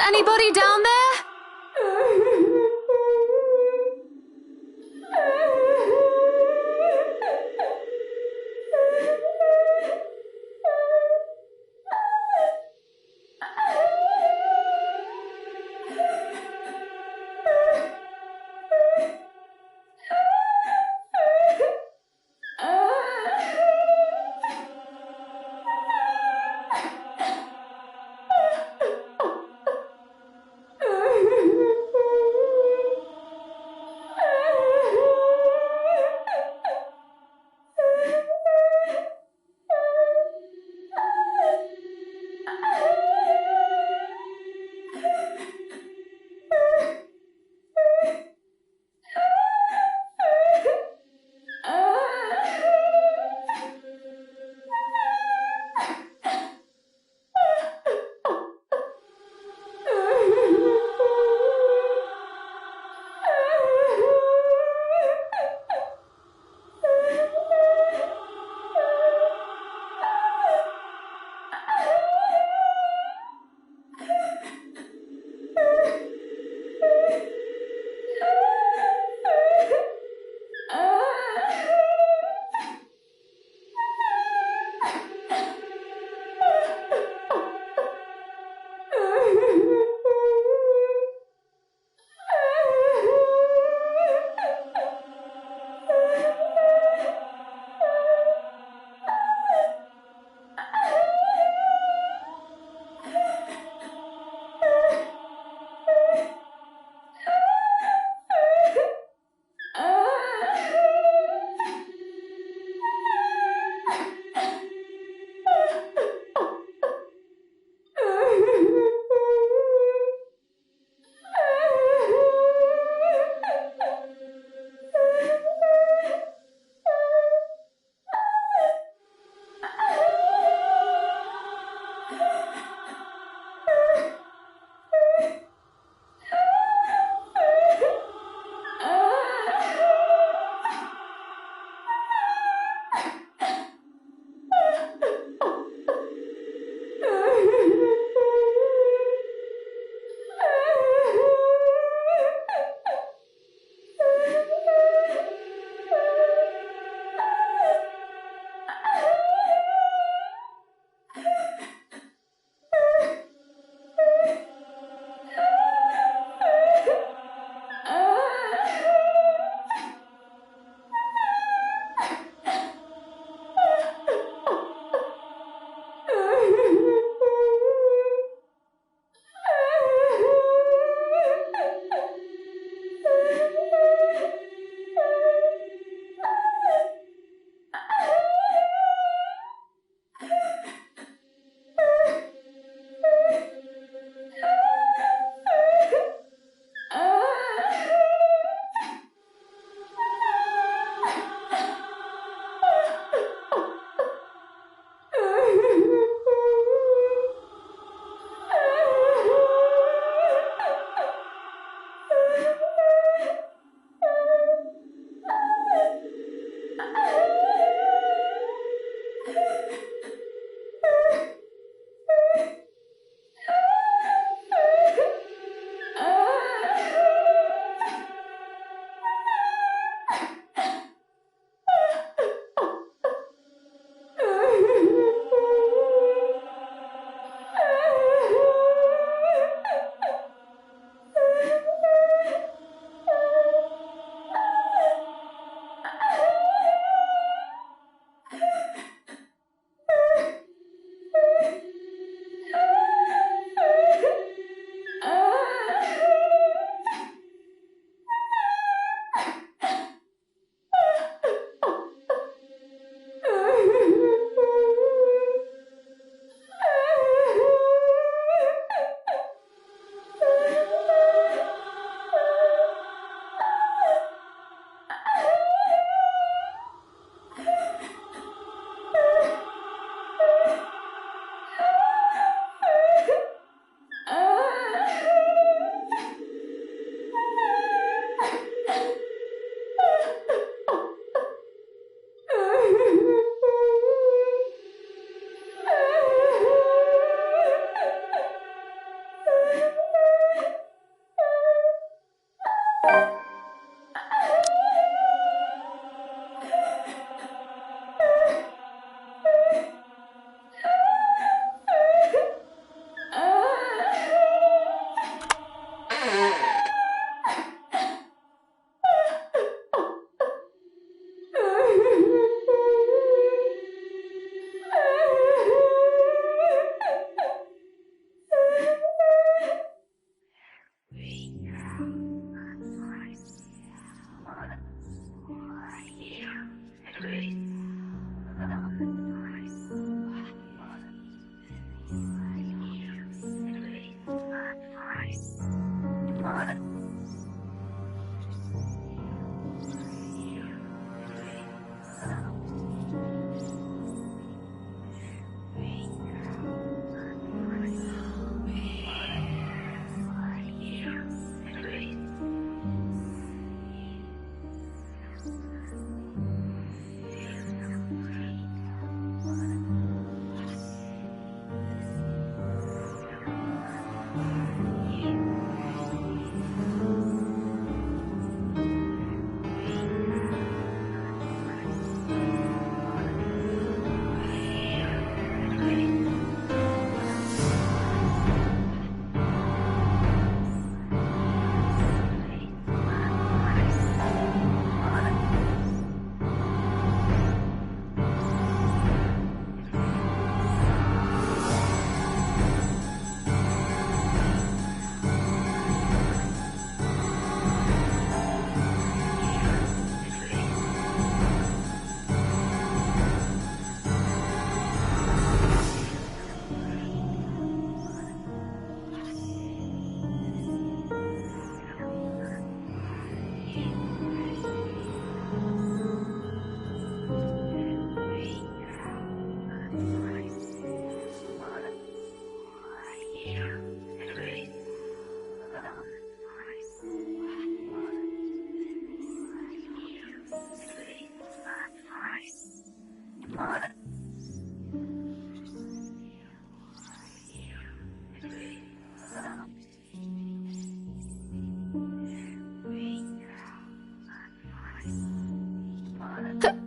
Anybody down there?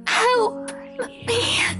Help me.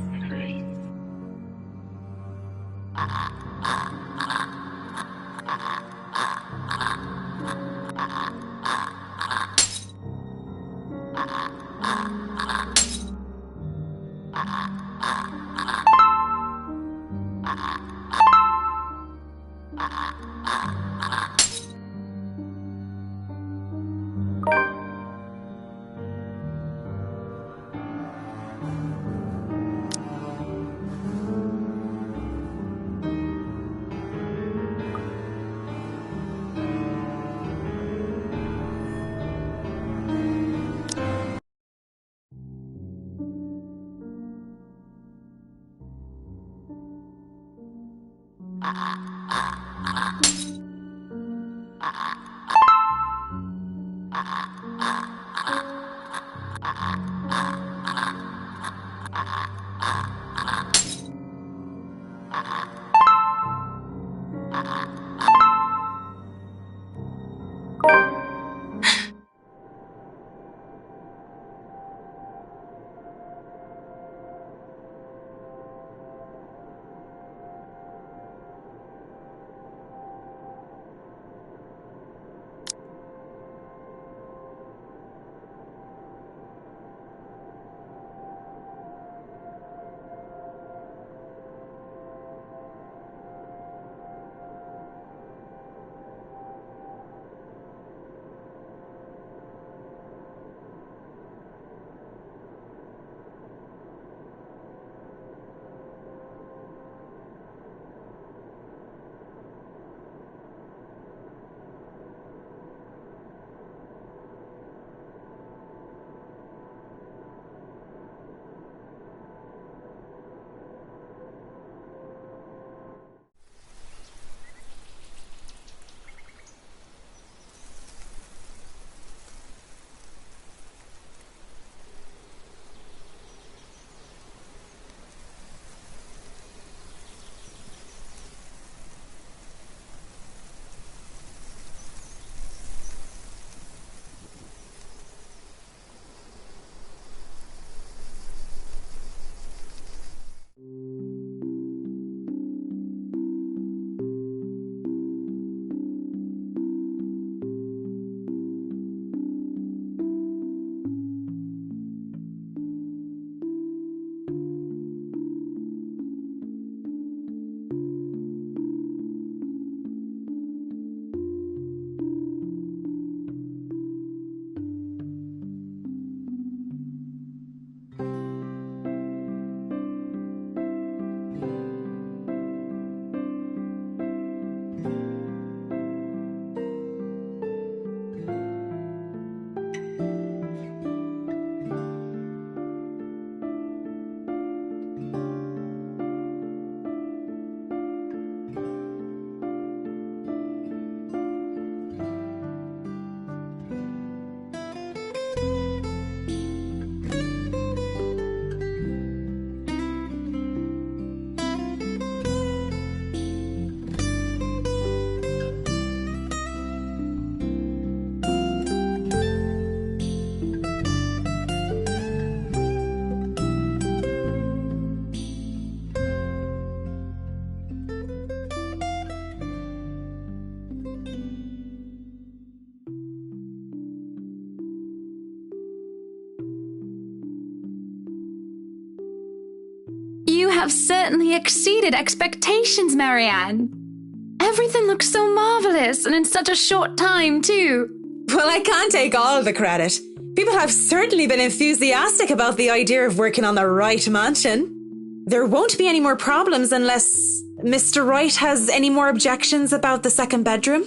You have certainly exceeded expectations, Marianne. Everything looks so marvelous, and in such a short time, too. Well, I can't take all the credit. People have certainly been enthusiastic about the idea of working on the right mansion. There won't be any more problems unless Mr. Wright has any more objections about the second bedroom.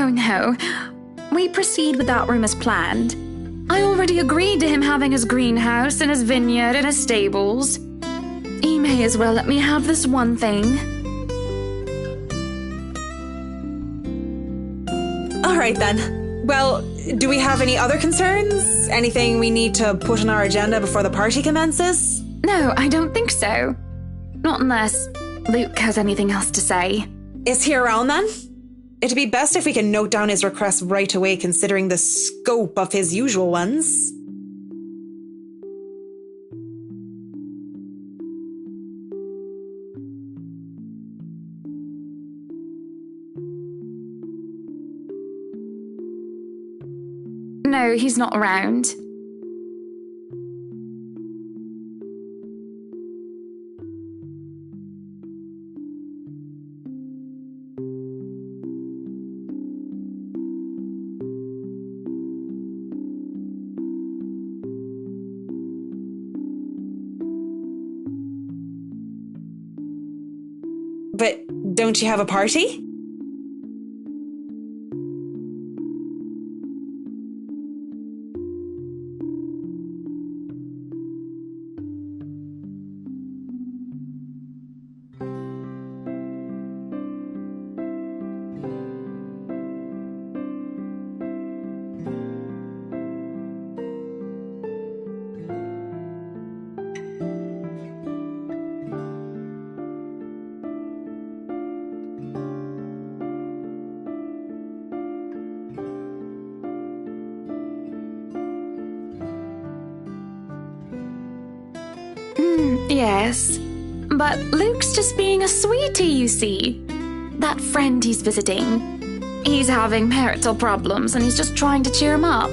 Oh, no. We proceed with that room as planned. I already agreed to him having his greenhouse and his vineyard and his stables. He may as well let me have this one thing. All right, then. Well, do we have any other concerns? Anything we need to put on our agenda before the party commences? No, I don't think so. Not unless Luke has anything else to say. Is he around, then? It'd be best if we can note down his request right away, considering the scope of his usual ones. No, he's not around. But don't you have a party? Yes, but Luke's just being a sweetie, you see. That friend he's visiting, he's having marital problems and he's just trying to cheer him up.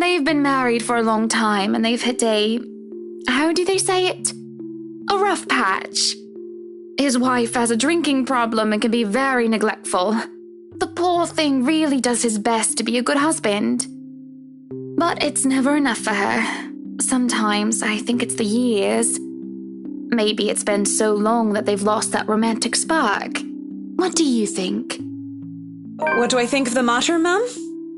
They've been married for a long time and they've hit how do they say it? A rough patch. His wife has a drinking problem and can be very neglectful. The poor thing really does his best to be a good husband. But it's never enough for her. Sometimes I think it's the years. Maybe it's been so long that they've lost that romantic spark. What do you think? What do I think of the matter, ma'am?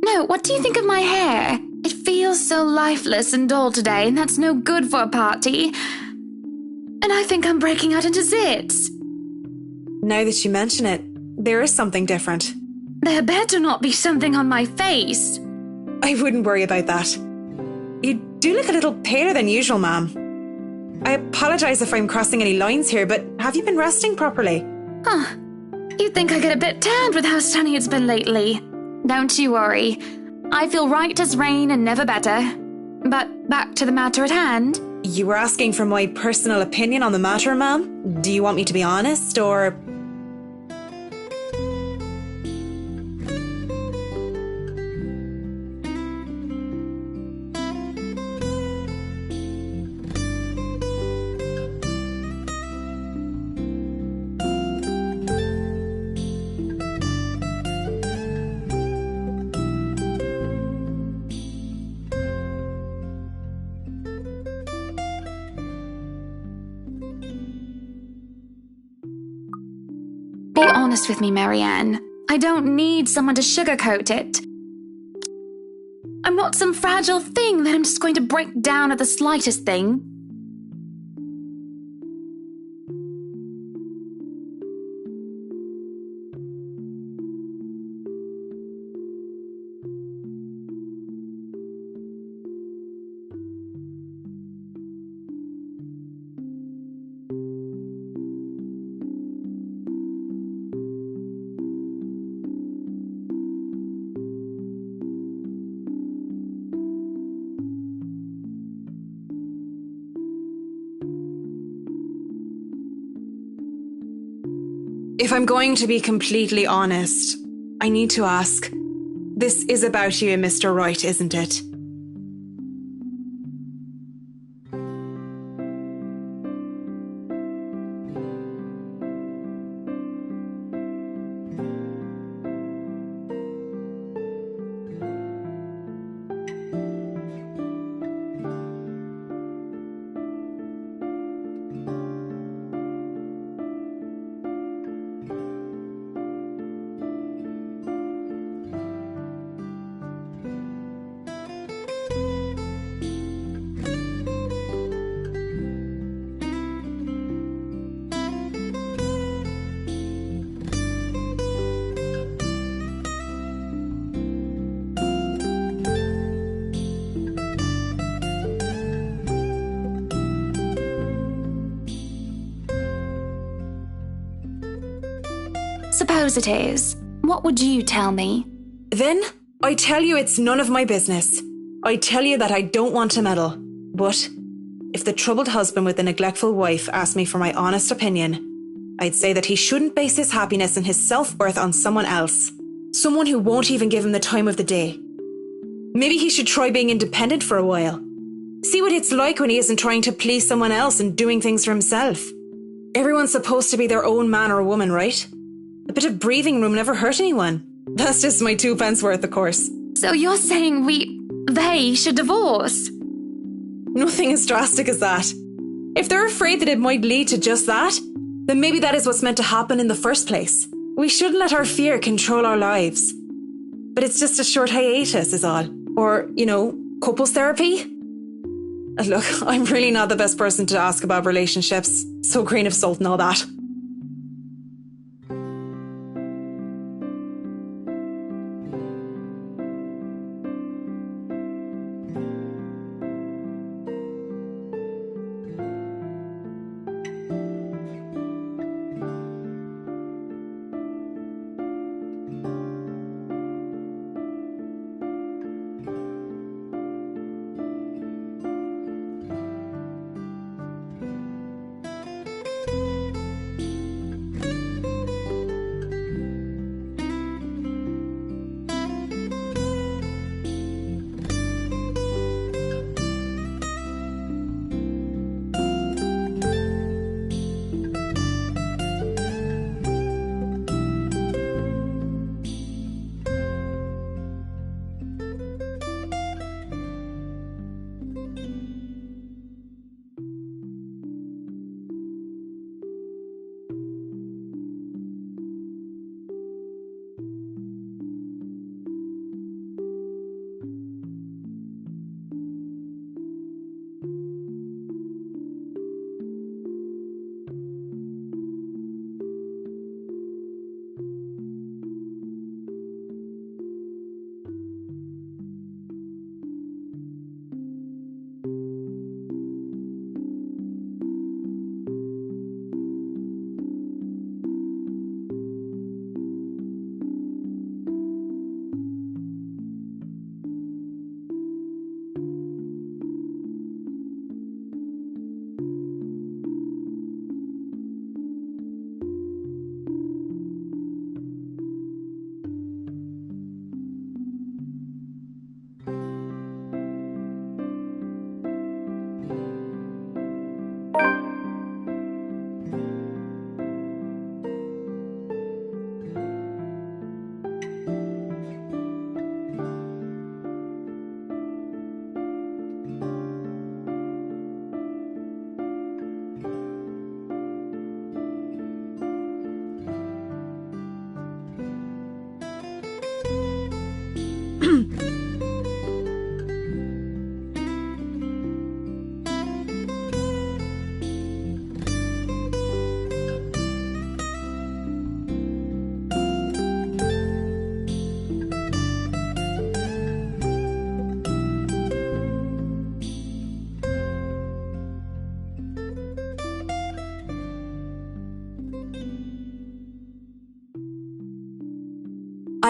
No, what do you think of my hair? It feels so lifeless and dull today, and that's no good for a party. And I think I'm breaking out into zits. Now that you mention it, there is something different. There better not be something on my face. I wouldn't worry about that. You do look a little paler than usual, ma'am. I apologise if I'm crossing any lines here, but have you been resting properly? Huh. You'd think I get a bit tanned with how sunny it's been lately. Don't you worry. I feel right as rain and never better. But back to the matter at hand. You were asking for my personal opinion on the matter, ma'am? Do you want me to be honest, or... honest with me, Marianne. I don't need someone to sugarcoat it. I'm not some fragile thing that I'm just going to break down at the slightest thing. If I'm going to be completely honest, I need to ask, this is about you and Mr. Wright, isn't it? Suppose it is. What would you tell me? Then I tell you it's none of my business. I tell you that I don't want to meddle. But if the troubled husband with the neglectful wife asked me for my honest opinion, I'd say that he shouldn't base his happiness and his self-worth on someone else. Someone who won't even give him the time of the day. Maybe he should try being independent for a while. See what it's like when he isn't trying to please someone else and doing things for himself. Everyone's supposed to be their own man or woman, right? A bit of breathing room never hurt anyone. That's just my 2 pence worth, of course. So you're saying they should divorce? Nothing as drastic as that. If they're afraid that it might lead to just that, then maybe that is what's meant to happen in the first place. We shouldn't let our fear control our lives. But it's just a short hiatus is all. Or, couples therapy? And look, I'm really not the best person to ask about relationships. So grain of salt and all that.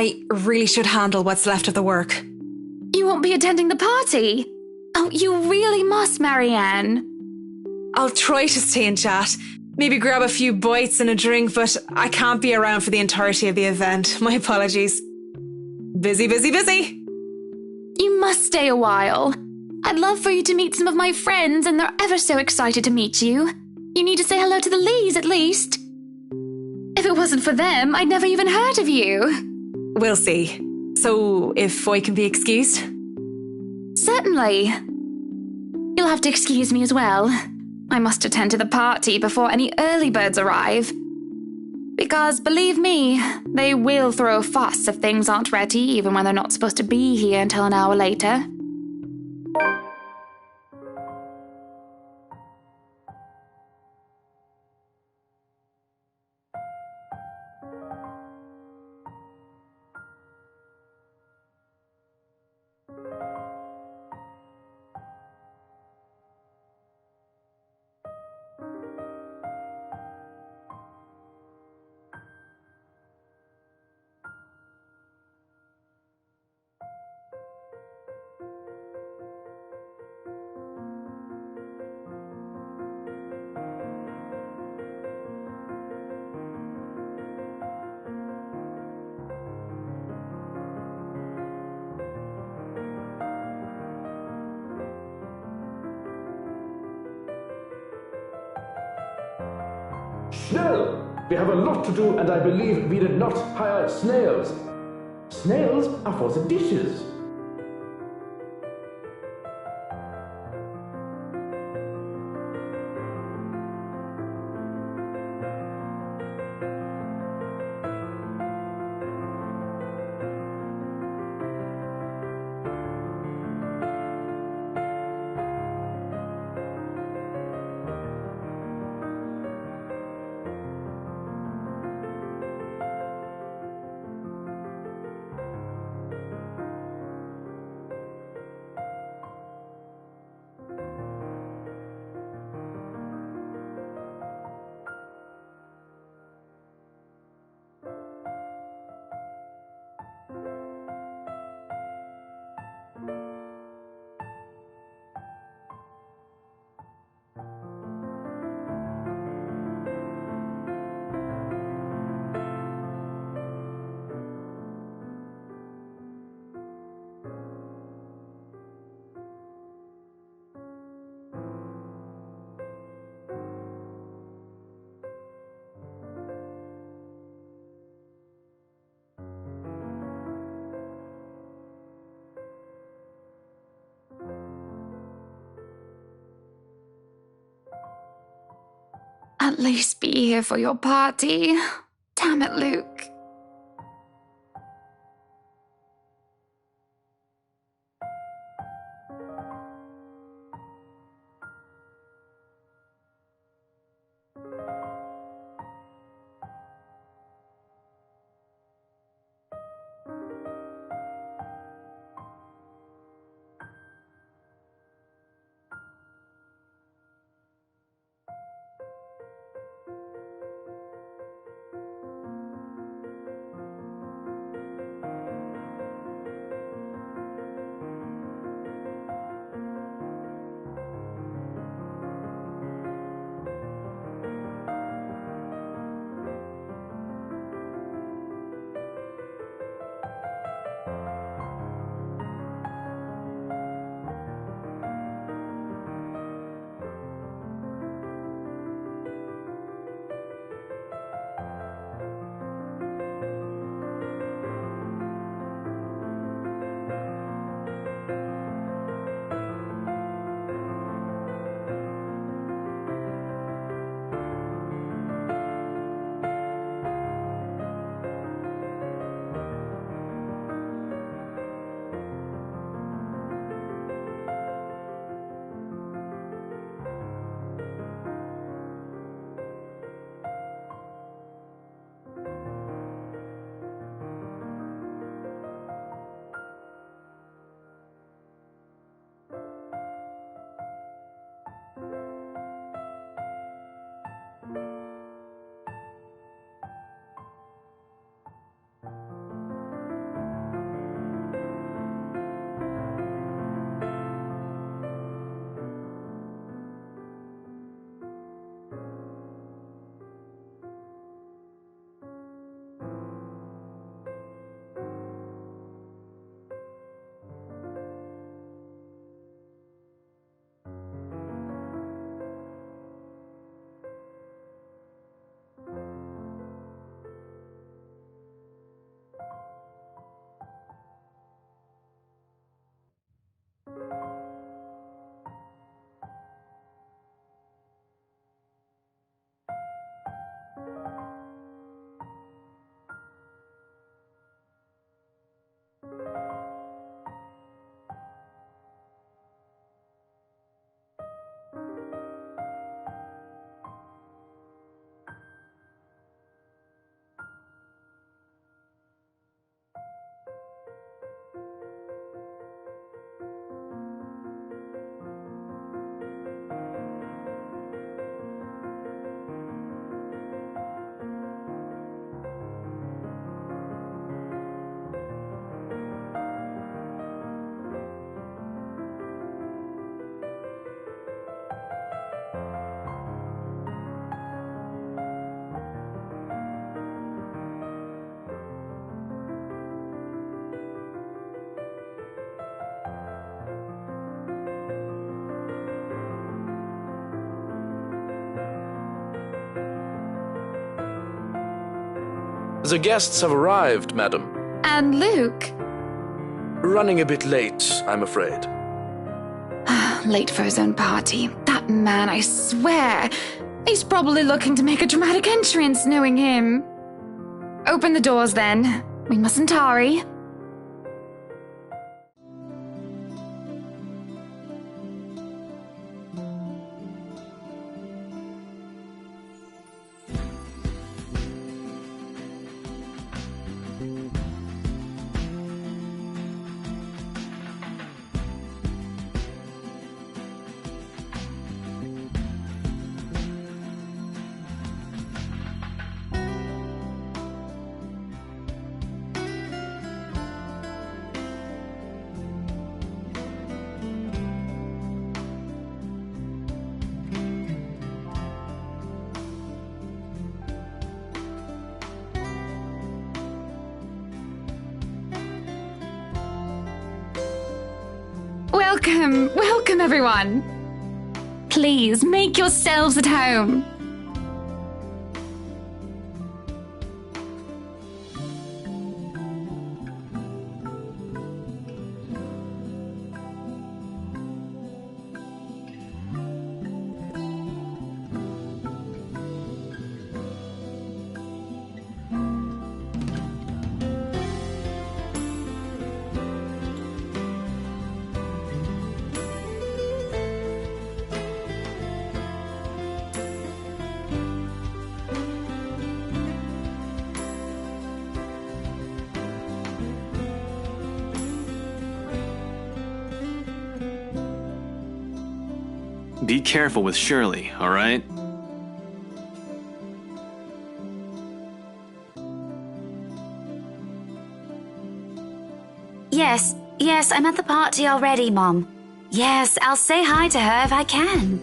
I really should handle what's left of the work. You won't be attending the party? Oh, you really must, Marianne. I'll try to stay and chat. Maybe grab a few bites and a drink, but I can't be around for the entirety of the event. My apologies. Busy, busy, busy. You must stay a while. I'd love for you to meet some of my friends, and they're ever so excited to meet you. You need to say hello to the Lees, at least. If it wasn't for them, I'd never even heard of you. We'll see. So, if I can be excused? Certainly. You'll have to excuse me as well. I must attend to the party before any early birds arrive. Because, believe me, they will throw a fuss if things aren't ready, even when they're not supposed to be here until an hour later. Schnell! We have a lot to do, and I believe we did not hire snails. Snails are for the dishes. At least be here for your party. Damn it, Luke. The guests have arrived, madam. And Luke? Running a bit late, I'm afraid. Late for his own party. That man, I swear. He's probably looking to make a dramatic entrance, knowing him. Open the doors, then. We mustn't tarry. Welcome everyone. Please make yourselves at home. Be careful with Shirley, all right? Yes, I'm at the party already, Mom. Yes, I'll say hi to her if I can.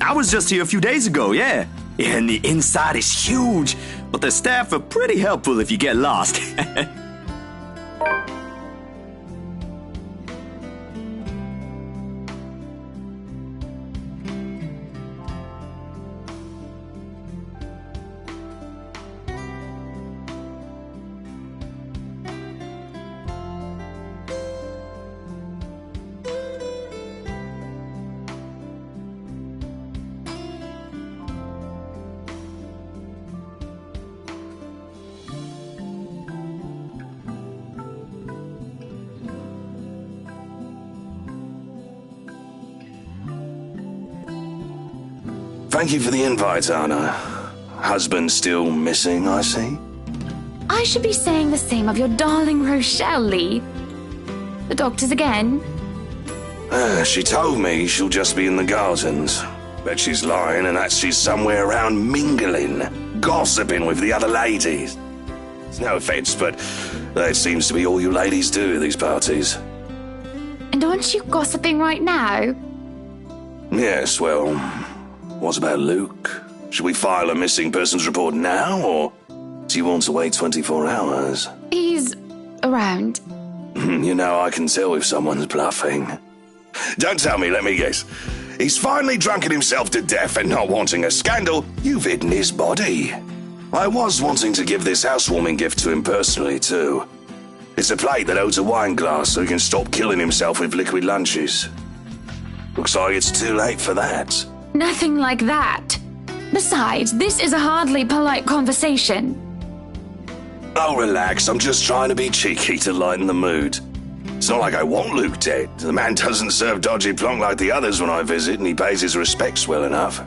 I was just here a few days ago, yeah. And the inside is huge, but the staff are pretty helpful if you get lost. Thank you for the invite, Anna. Husband still missing, I see. I should be saying the same of your darling Rochelle, Lee. The doctors again? She told me she'll just be in the gardens. Bet she's lying and that she's somewhere around mingling, gossiping with the other ladies. It's no offense, but that seems to be all you ladies do at these parties. And aren't you gossiping right now? Yes, well, what about Luke? Should we file a missing persons report now, or do you want to wait 24 hours? He's around. You know, I can tell if someone's bluffing. Don't tell me, let me guess. He's finally drunken himself to death and not wanting a scandal, you've hidden his body. I was wanting to give this housewarming gift to him personally, too. It's a plate that holds a wine glass so he can stop killing himself with liquid lunches. Looks like it's too late for that. Nothing like that. Besides, this is a hardly polite conversation. Oh, relax. I'm just trying to be cheeky to lighten the mood. It's not like I want Luke dead. The man doesn't serve dodgy plonk like the others when I visit, and he pays his respects well enough.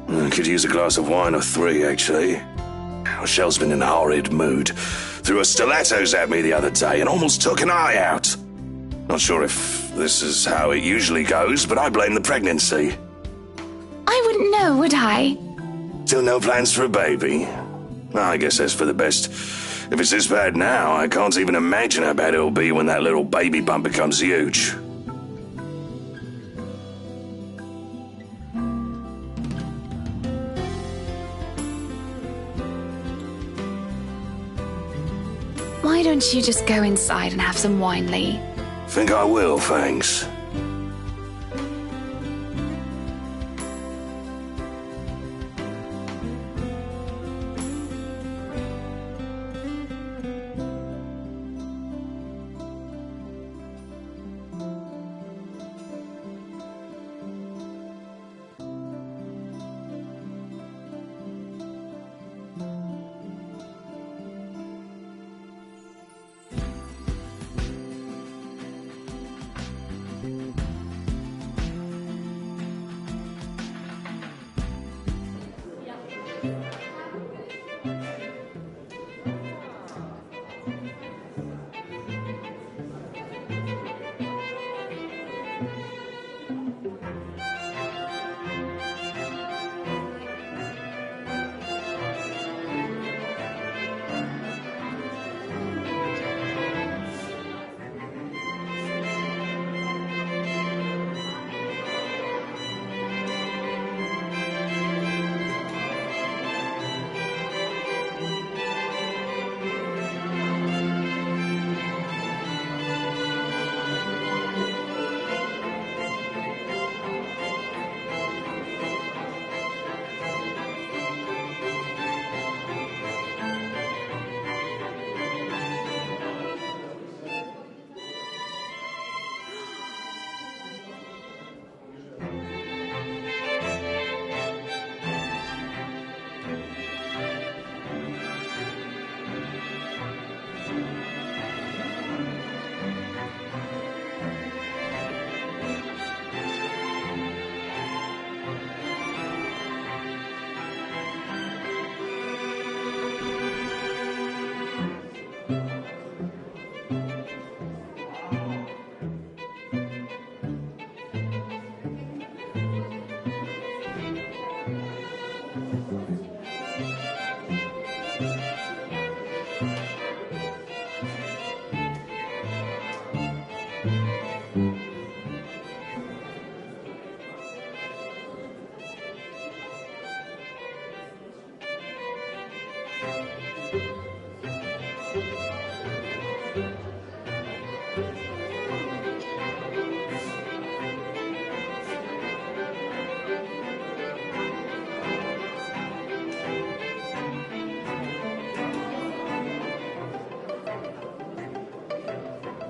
I could use a glass of wine or 3, actually. Rochelle's been in a horrid mood. Threw her stilettos at me the other day and almost took an eye out. Not sure if this is how it usually goes, but I blame the pregnancy. I wouldn't know, would I? Still no plans for a baby? I guess that's for the best. If it's this bad now, I can't even imagine how bad it'll be when that little baby bump becomes huge. Why don't you just go inside and have some wine, Lee? Think I will, thanks.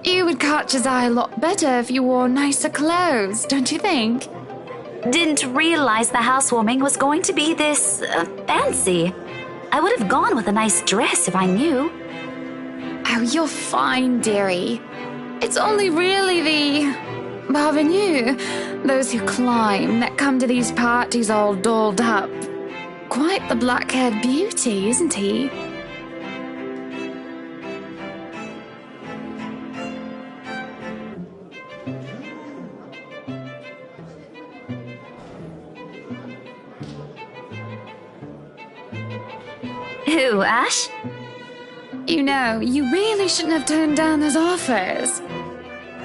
You would catch his eye a lot better if you wore nicer clothes, don't you think? Didn't realize the housewarming was going to be this fancy. I would have gone with a nice dress if I knew. Oh, you're fine, dearie. It's only really the parvenus, those who climb, that come to these parties all dolled up. Quite the black-haired beauty, isn't he? Who, Ash? You know, you really shouldn't have turned down those offers.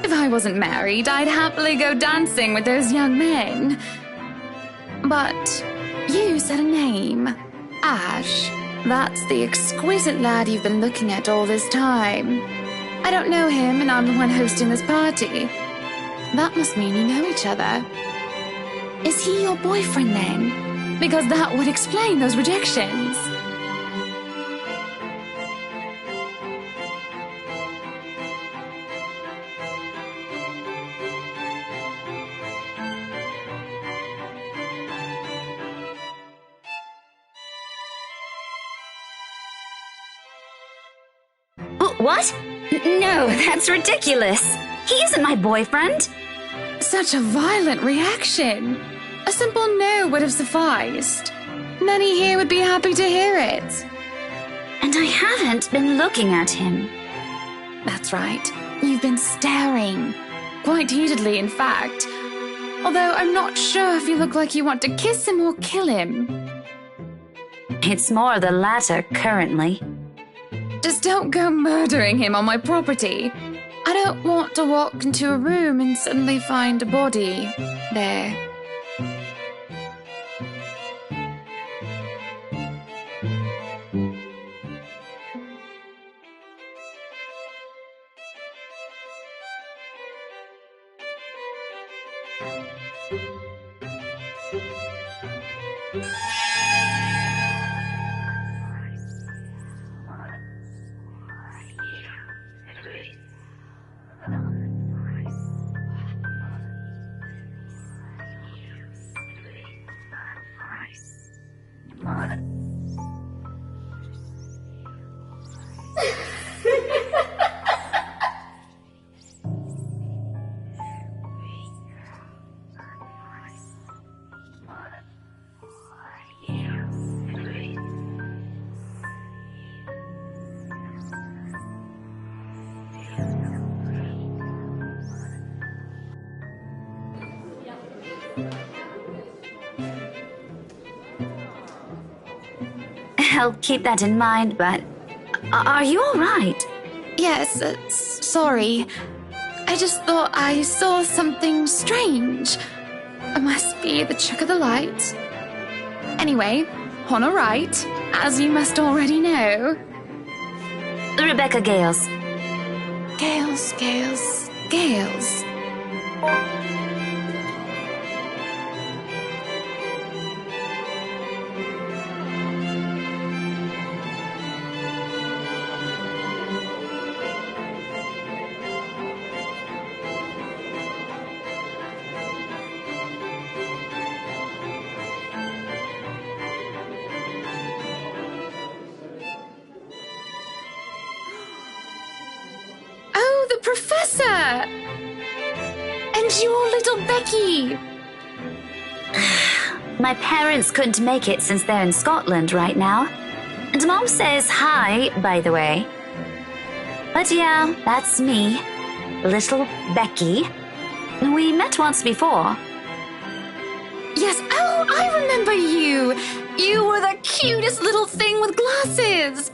If I wasn't married, I'd happily go dancing with those young men. But you said a name. Ash. That's the exquisite lad you've been looking at all this time. I don't know him, and I'm the one hosting this party. That must mean you know each other. Is he your boyfriend then? Because that would explain those rejections. What? No, that's ridiculous. He isn't my boyfriend. Such a violent reaction. A simple no would have sufficed. Nanny here would be happy to hear it. And I haven't been looking at him. That's right. You've been staring. Quite heatedly, in fact. Although I'm not sure if you look like you want to kiss him or kill him. It's more the latter currently. Just don't go murdering him on my property. I don't want to walk into a room and suddenly find a body there. I'll keep that in mind, but are you all right? Yes, sorry. I just thought I saw something strange. It must be the trick of the light. Anyway, on a right, as you must already know. Rebecca Gales. Gales. Professor! And your little Becky! My parents couldn't make it since they're in Scotland right now. And Mom says hi, by the way. But yeah, that's me. Little Becky. We met once before. Yes, oh, I remember you! You were the cutest little thing with glasses!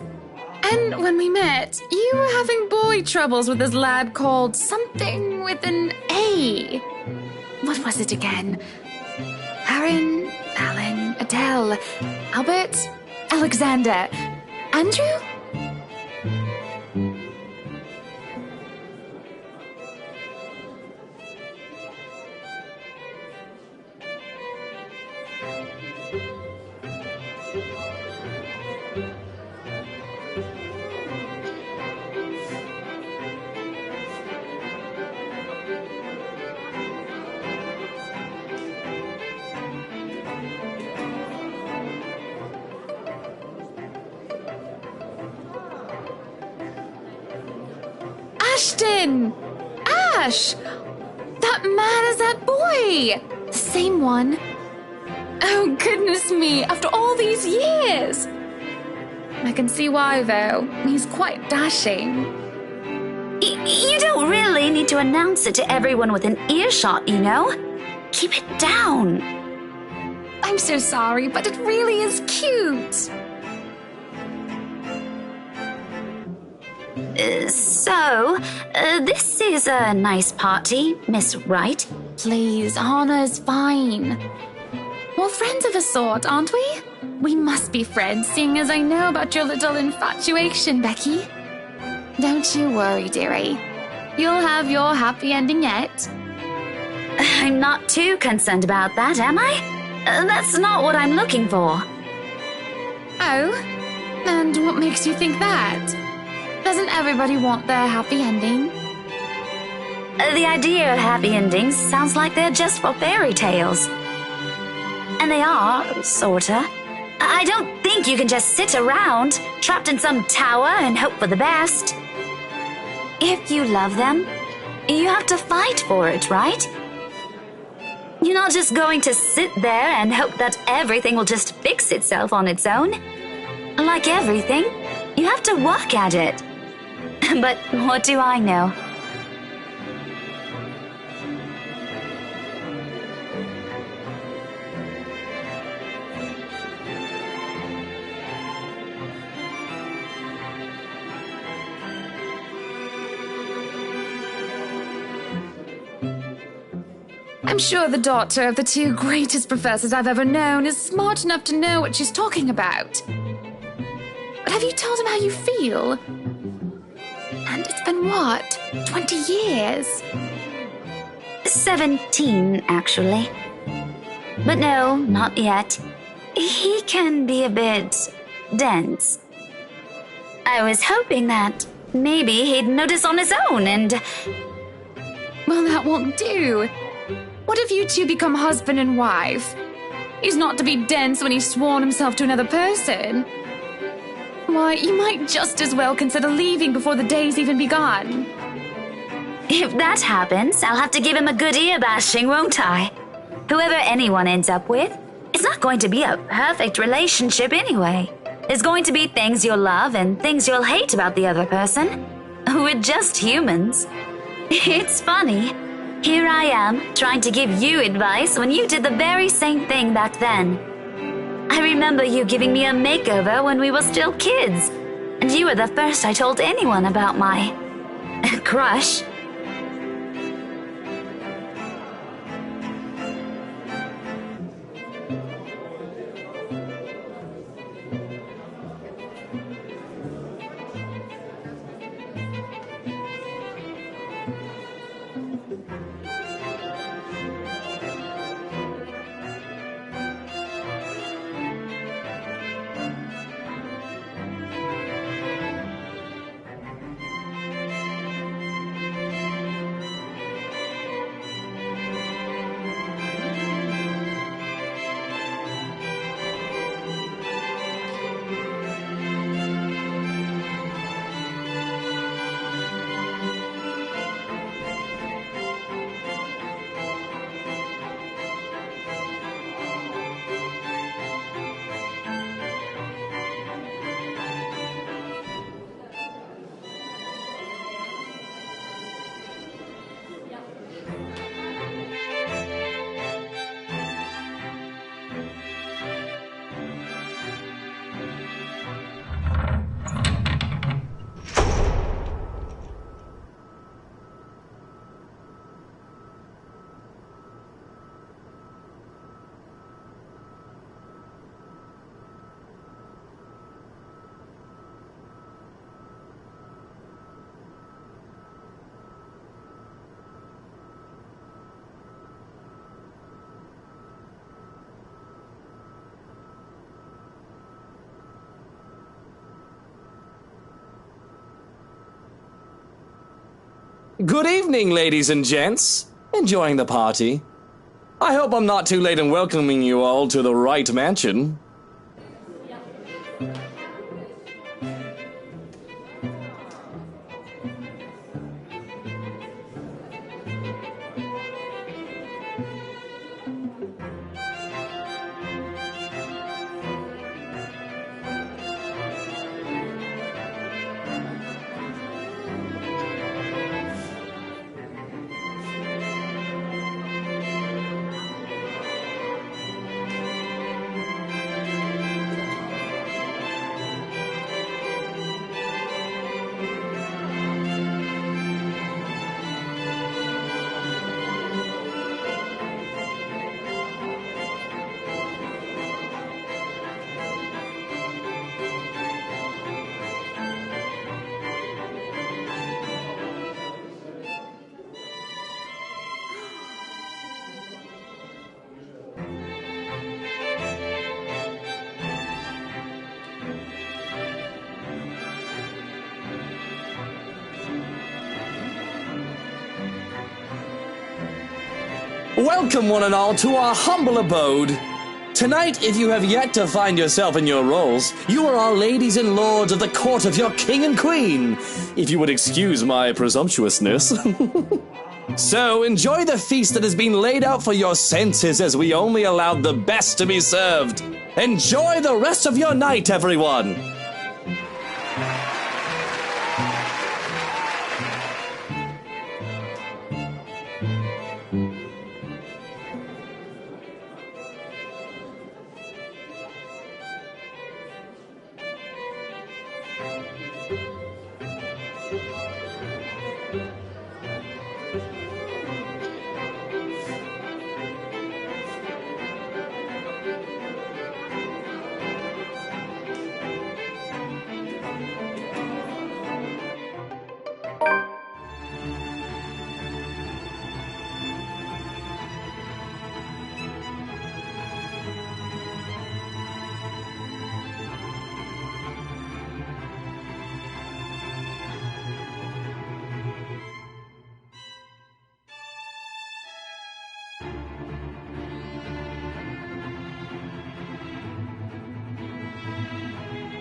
And when we met, you were having boy troubles with this lad called something with an A. What was it again? Aaron, Alan, Adele, Albert, Alexander, Andrew? Ashton! Ash! That man is that boy! The same one. Oh, goodness me, after all these years! I can see why, though. He's quite dashing. You don't really need to announce it to everyone within earshot, you know? Keep it down. I'm so sorry, but it really is cute. This is a nice party, Miss Wright. Please, Anna's fine. We're friends of a sort, aren't we? We must be friends, seeing as I know about your little infatuation, Becky. Don't you worry, dearie. You'll have your happy ending yet. I'm not too concerned about that, am I? That's not what I'm looking for. Oh? And what makes you think that? Doesn't everybody want their happy ending? The idea of happy endings sounds like they're just for fairy tales. And they are, sorta. I don't think you can just sit around, trapped in some tower and hope for the best. If you love them, you have to fight for it, right? You're not just going to sit there and hope that everything will just fix itself on its own. Like everything, you have to work at it. But what do I know? I'm sure the daughter of the two greatest professors I've ever known is smart enough to know what she's talking about. But have you told him how you feel? And it's been what, 20 years? 17, actually. But no, not yet. He can be a bit dense. I was hoping that maybe he'd notice on his own and... Well, that won't do. What if you two become husband and wife? He's not to be dense when he's sworn himself to another person. Why, you might just as well consider leaving before the day's even begun. If that happens, I'll have to give him a good ear bashing, won't I? Whoever anyone ends up with, it's not going to be a perfect relationship anyway. There's going to be things you'll love and things you'll hate about the other person. We're just humans. It's funny. Here I am, trying to give you advice when you did the very same thing back then. I remember you giving me a makeover when we were still kids, and you were the first I told anyone about my crush. Good evening, ladies and gents. Enjoying the party? I hope I'm not too late in welcoming you all to the right mansion. Welcome one and all to our humble abode. Tonight, if you have yet to find yourself in your roles, you are all ladies and lords of the court of your king and queen, if you would excuse my presumptuousness. So, enjoy the feast that has been laid out for your senses as we only allowed the best to be served. Enjoy the rest of your night, everyone!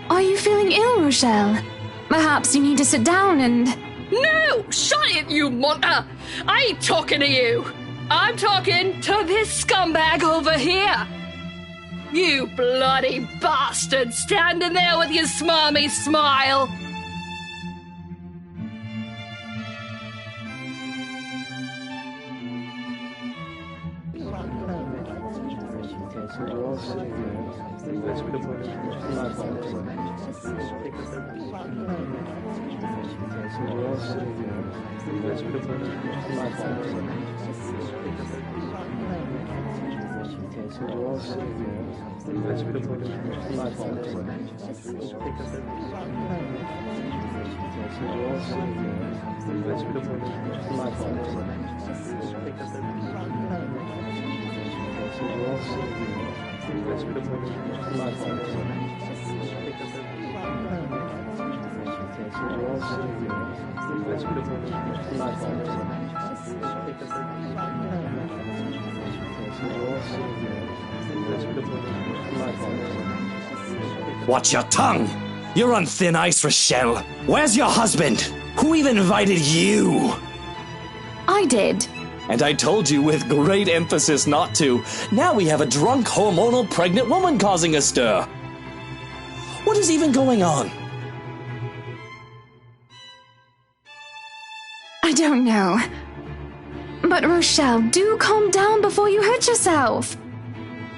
Are you feeling ill, Rochelle? Perhaps you need to sit down and... No! Shut it, you munter! I ain't talking to you! I'm talking to this scumbag over here! You bloody bastard standing there with your smarmy smile! Watch your tongue! You're on thin ice, Rochelle. Where's your husband? Who even invited you? I did. And I told you with great emphasis not to. Now we have a drunk, hormonal, pregnant woman causing a stir. What is even going on? I don't know. But Rochelle, do calm down before you hurt yourself.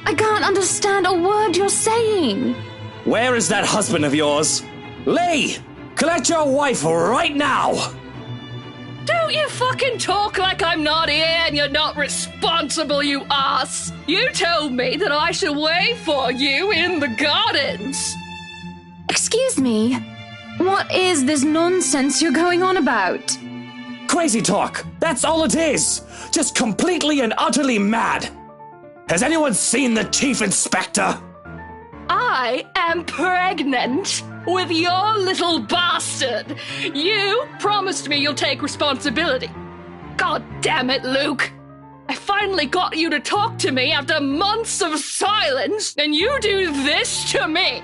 I can't understand a word you're saying. Where is that husband of yours? Lee! Collect your wife right now! Don't you fucking talk like I'm not here and you're not responsible, you ass! You told me that I should wait for you in the gardens! Excuse me? What is this nonsense you're going on about? Crazy talk! That's all it is! Just completely and utterly mad! Has anyone seen the Chief Inspector? I am pregnant with your little bastard. You promised me you'll take responsibility. God damn it, Luke. I finally got you to talk to me after months of silence, and you do this to me.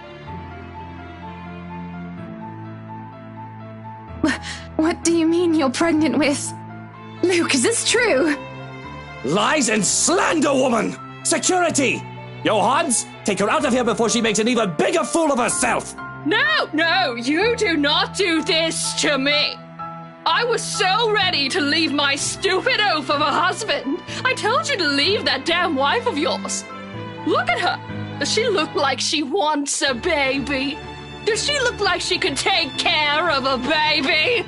What do you mean you're pregnant with? Luke, is this true? Lies and slander, woman! Security! Johans, take her out of here before she makes an even bigger fool of herself! No, you do not do this to me. I was so ready to leave my stupid oaf of a husband. I told you to leave that damn wife of yours. Look at her. Does she look like she wants a baby? Does she look like she could take care of a baby?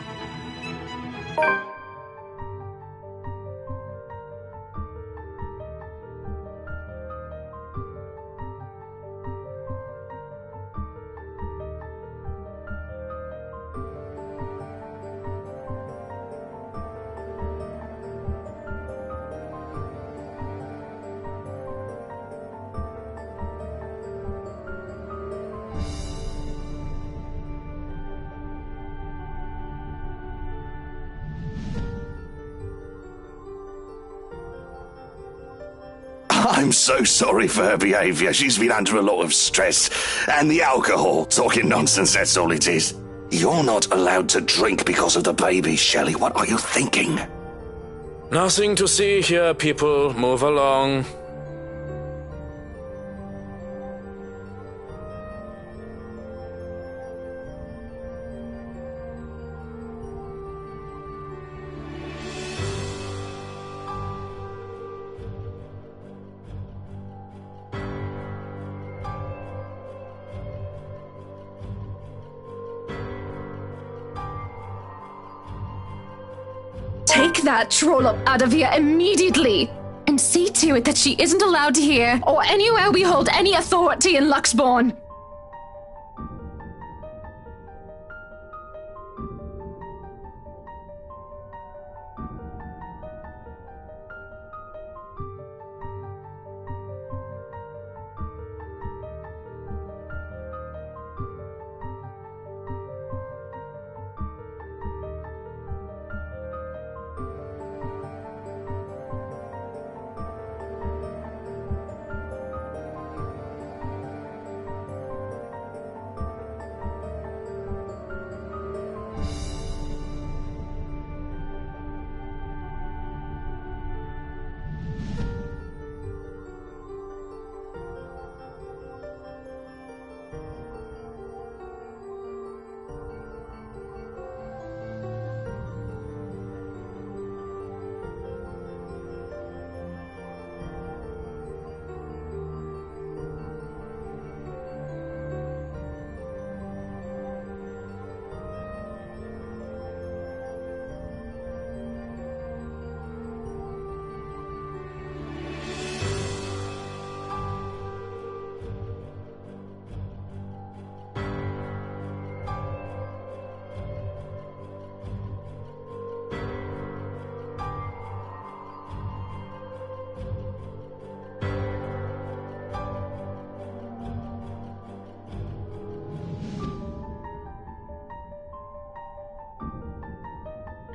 I'm so sorry for her behaviour. She's been under a lot of stress. And the alcohol. Talking nonsense, that's all it is. You're not allowed to drink because of the baby, Shelley. What are you thinking? Nothing to see here, people. Move along. Take that trollop out of here immediately! And see to it that she isn't allowed here or anywhere we hold any authority in Luxbourne!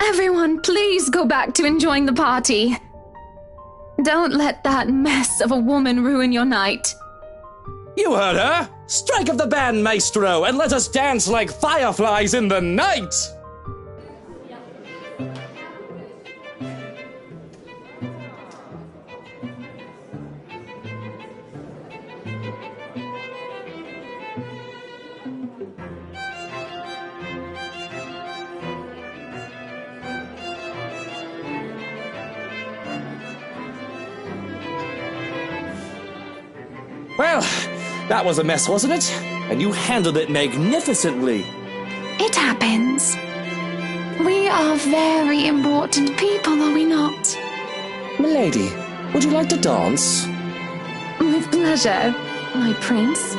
Everyone, please go back to enjoying the party. Don't let that mess of a woman ruin your night. You heard her! Strike up the band, maestro, and let us dance like fireflies in the night! Well, that was a mess, wasn't it? And you handled it magnificently. It happens. We are very important people, are we not? Milady, would you like to dance? With pleasure, my prince.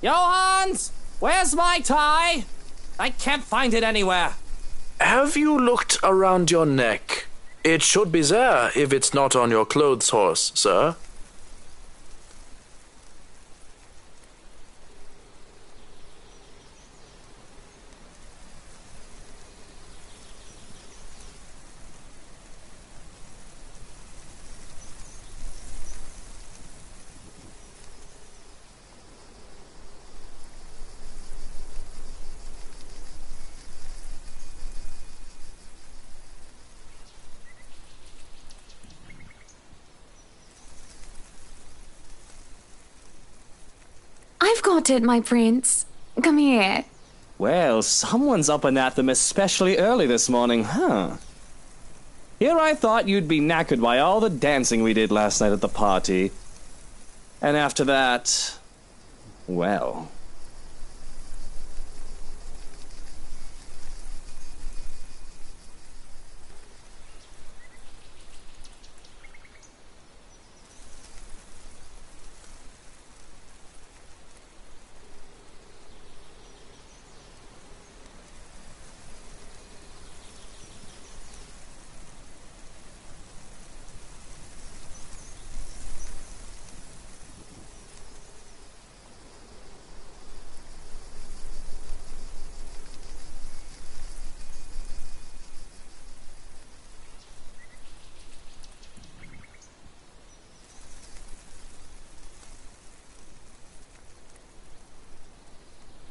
Johans! Where's my tie? I can't find it anywhere. Have you looked around your neck? It should be there if it's not on your clothes horse, sir. got it, my prince. Come here. Well, someone's up and at them especially early this morning, huh? Here I thought you'd be knackered by all the dancing we did last night at the party. And after that, well...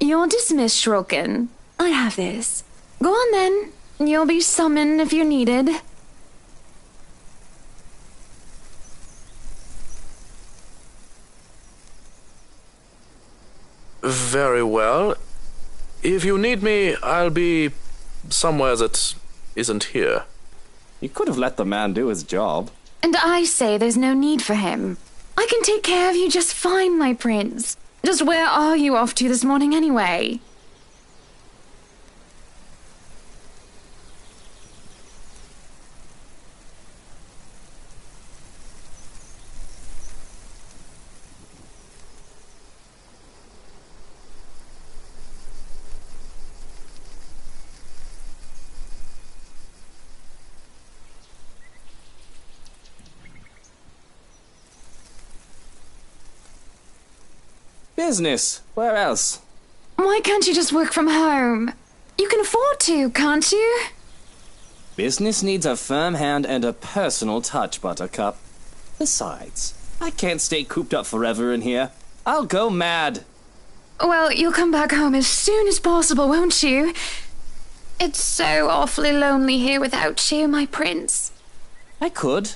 You're dismissed, Shroken. I have this. Go on then. You'll be summoned if you're needed. Very well. If you need me, I'll be somewhere that isn't here. You could have let the man do his job. And I say there's no need for him. I can take care of you just fine, my prince. Just where are you off to this morning anyway? Business. Where else? Why can't you just work from home? You can afford to, can't you? Business needs a firm hand and a personal touch, Buttercup. Besides, I can't stay cooped up forever in here. I'll go mad. Well, you'll come back home as soon as possible, won't you? It's so awfully lonely here without you, my prince. I could.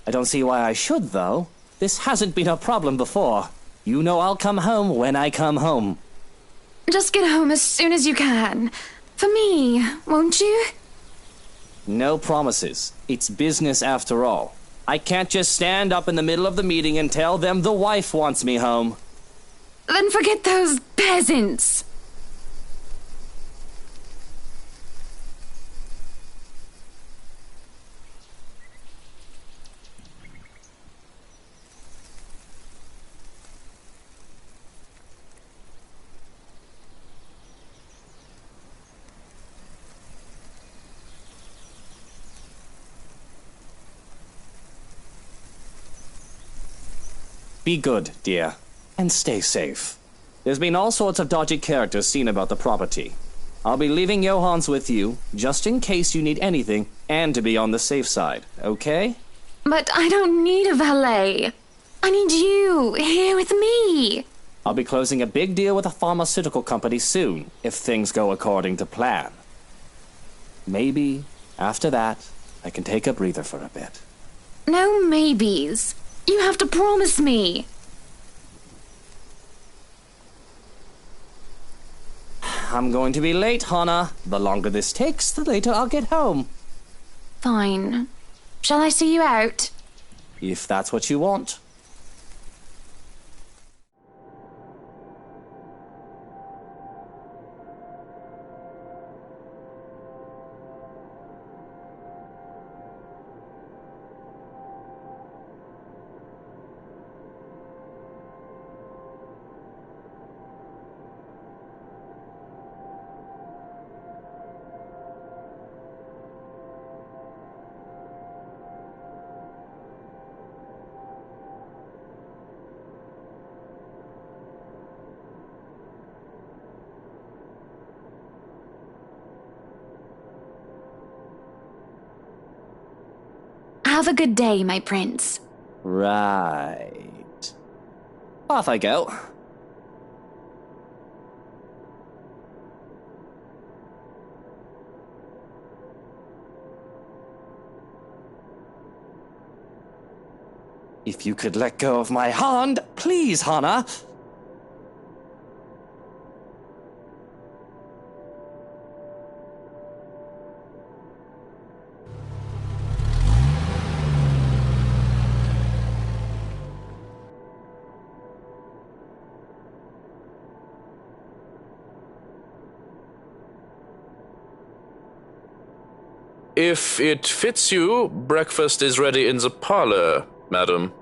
I don't see why I should, though. This hasn't been a problem before. You know I'll come home when I come home. Just get home as soon as you can. For me, won't you? No promises. It's business after all. I can't just stand up in the middle of the meeting and tell them the wife wants me home. Then forget those peasants. Be good, dear, and stay safe. There's been all sorts of dodgy characters seen about the property. I'll be leaving Johans with you, just in case you need anything, and to be on the safe side, okay? But I don't need a valet. I need you here with me. I'll be closing a big deal with a pharmaceutical company soon, if things go according to plan. Maybe, after that, I can take a breather for a bit. No maybes. You have to promise me. I'm going to be late, Hannah. The longer this takes, the later I'll get home. Fine. Shall I see you out? If that's what you want. Have a good day, my prince. Right. Off I go. If you could let go of my hand, please, Hannah. If it fits you, breakfast is ready in the parlor, madam.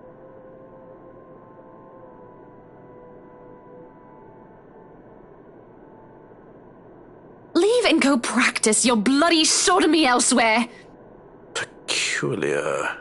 Leave and go practice your bloody sodomy elsewhere. Peculiar.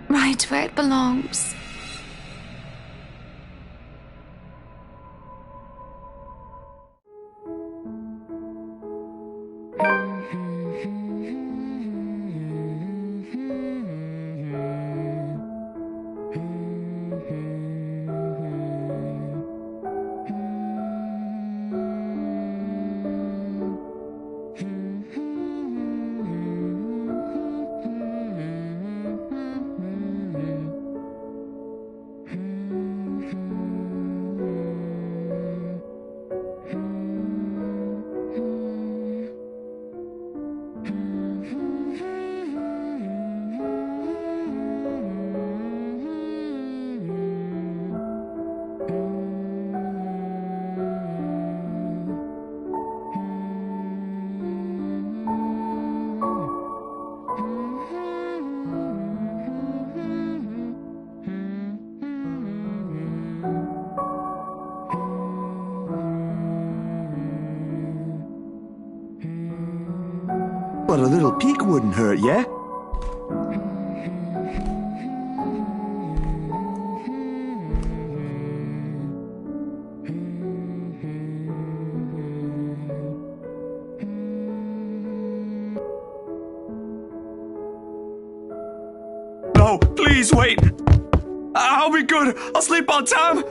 Right where it belongs. But a little peek wouldn't hurt, yeah? No, please wait. I'll be good. I'll sleep on time.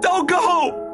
Don't go.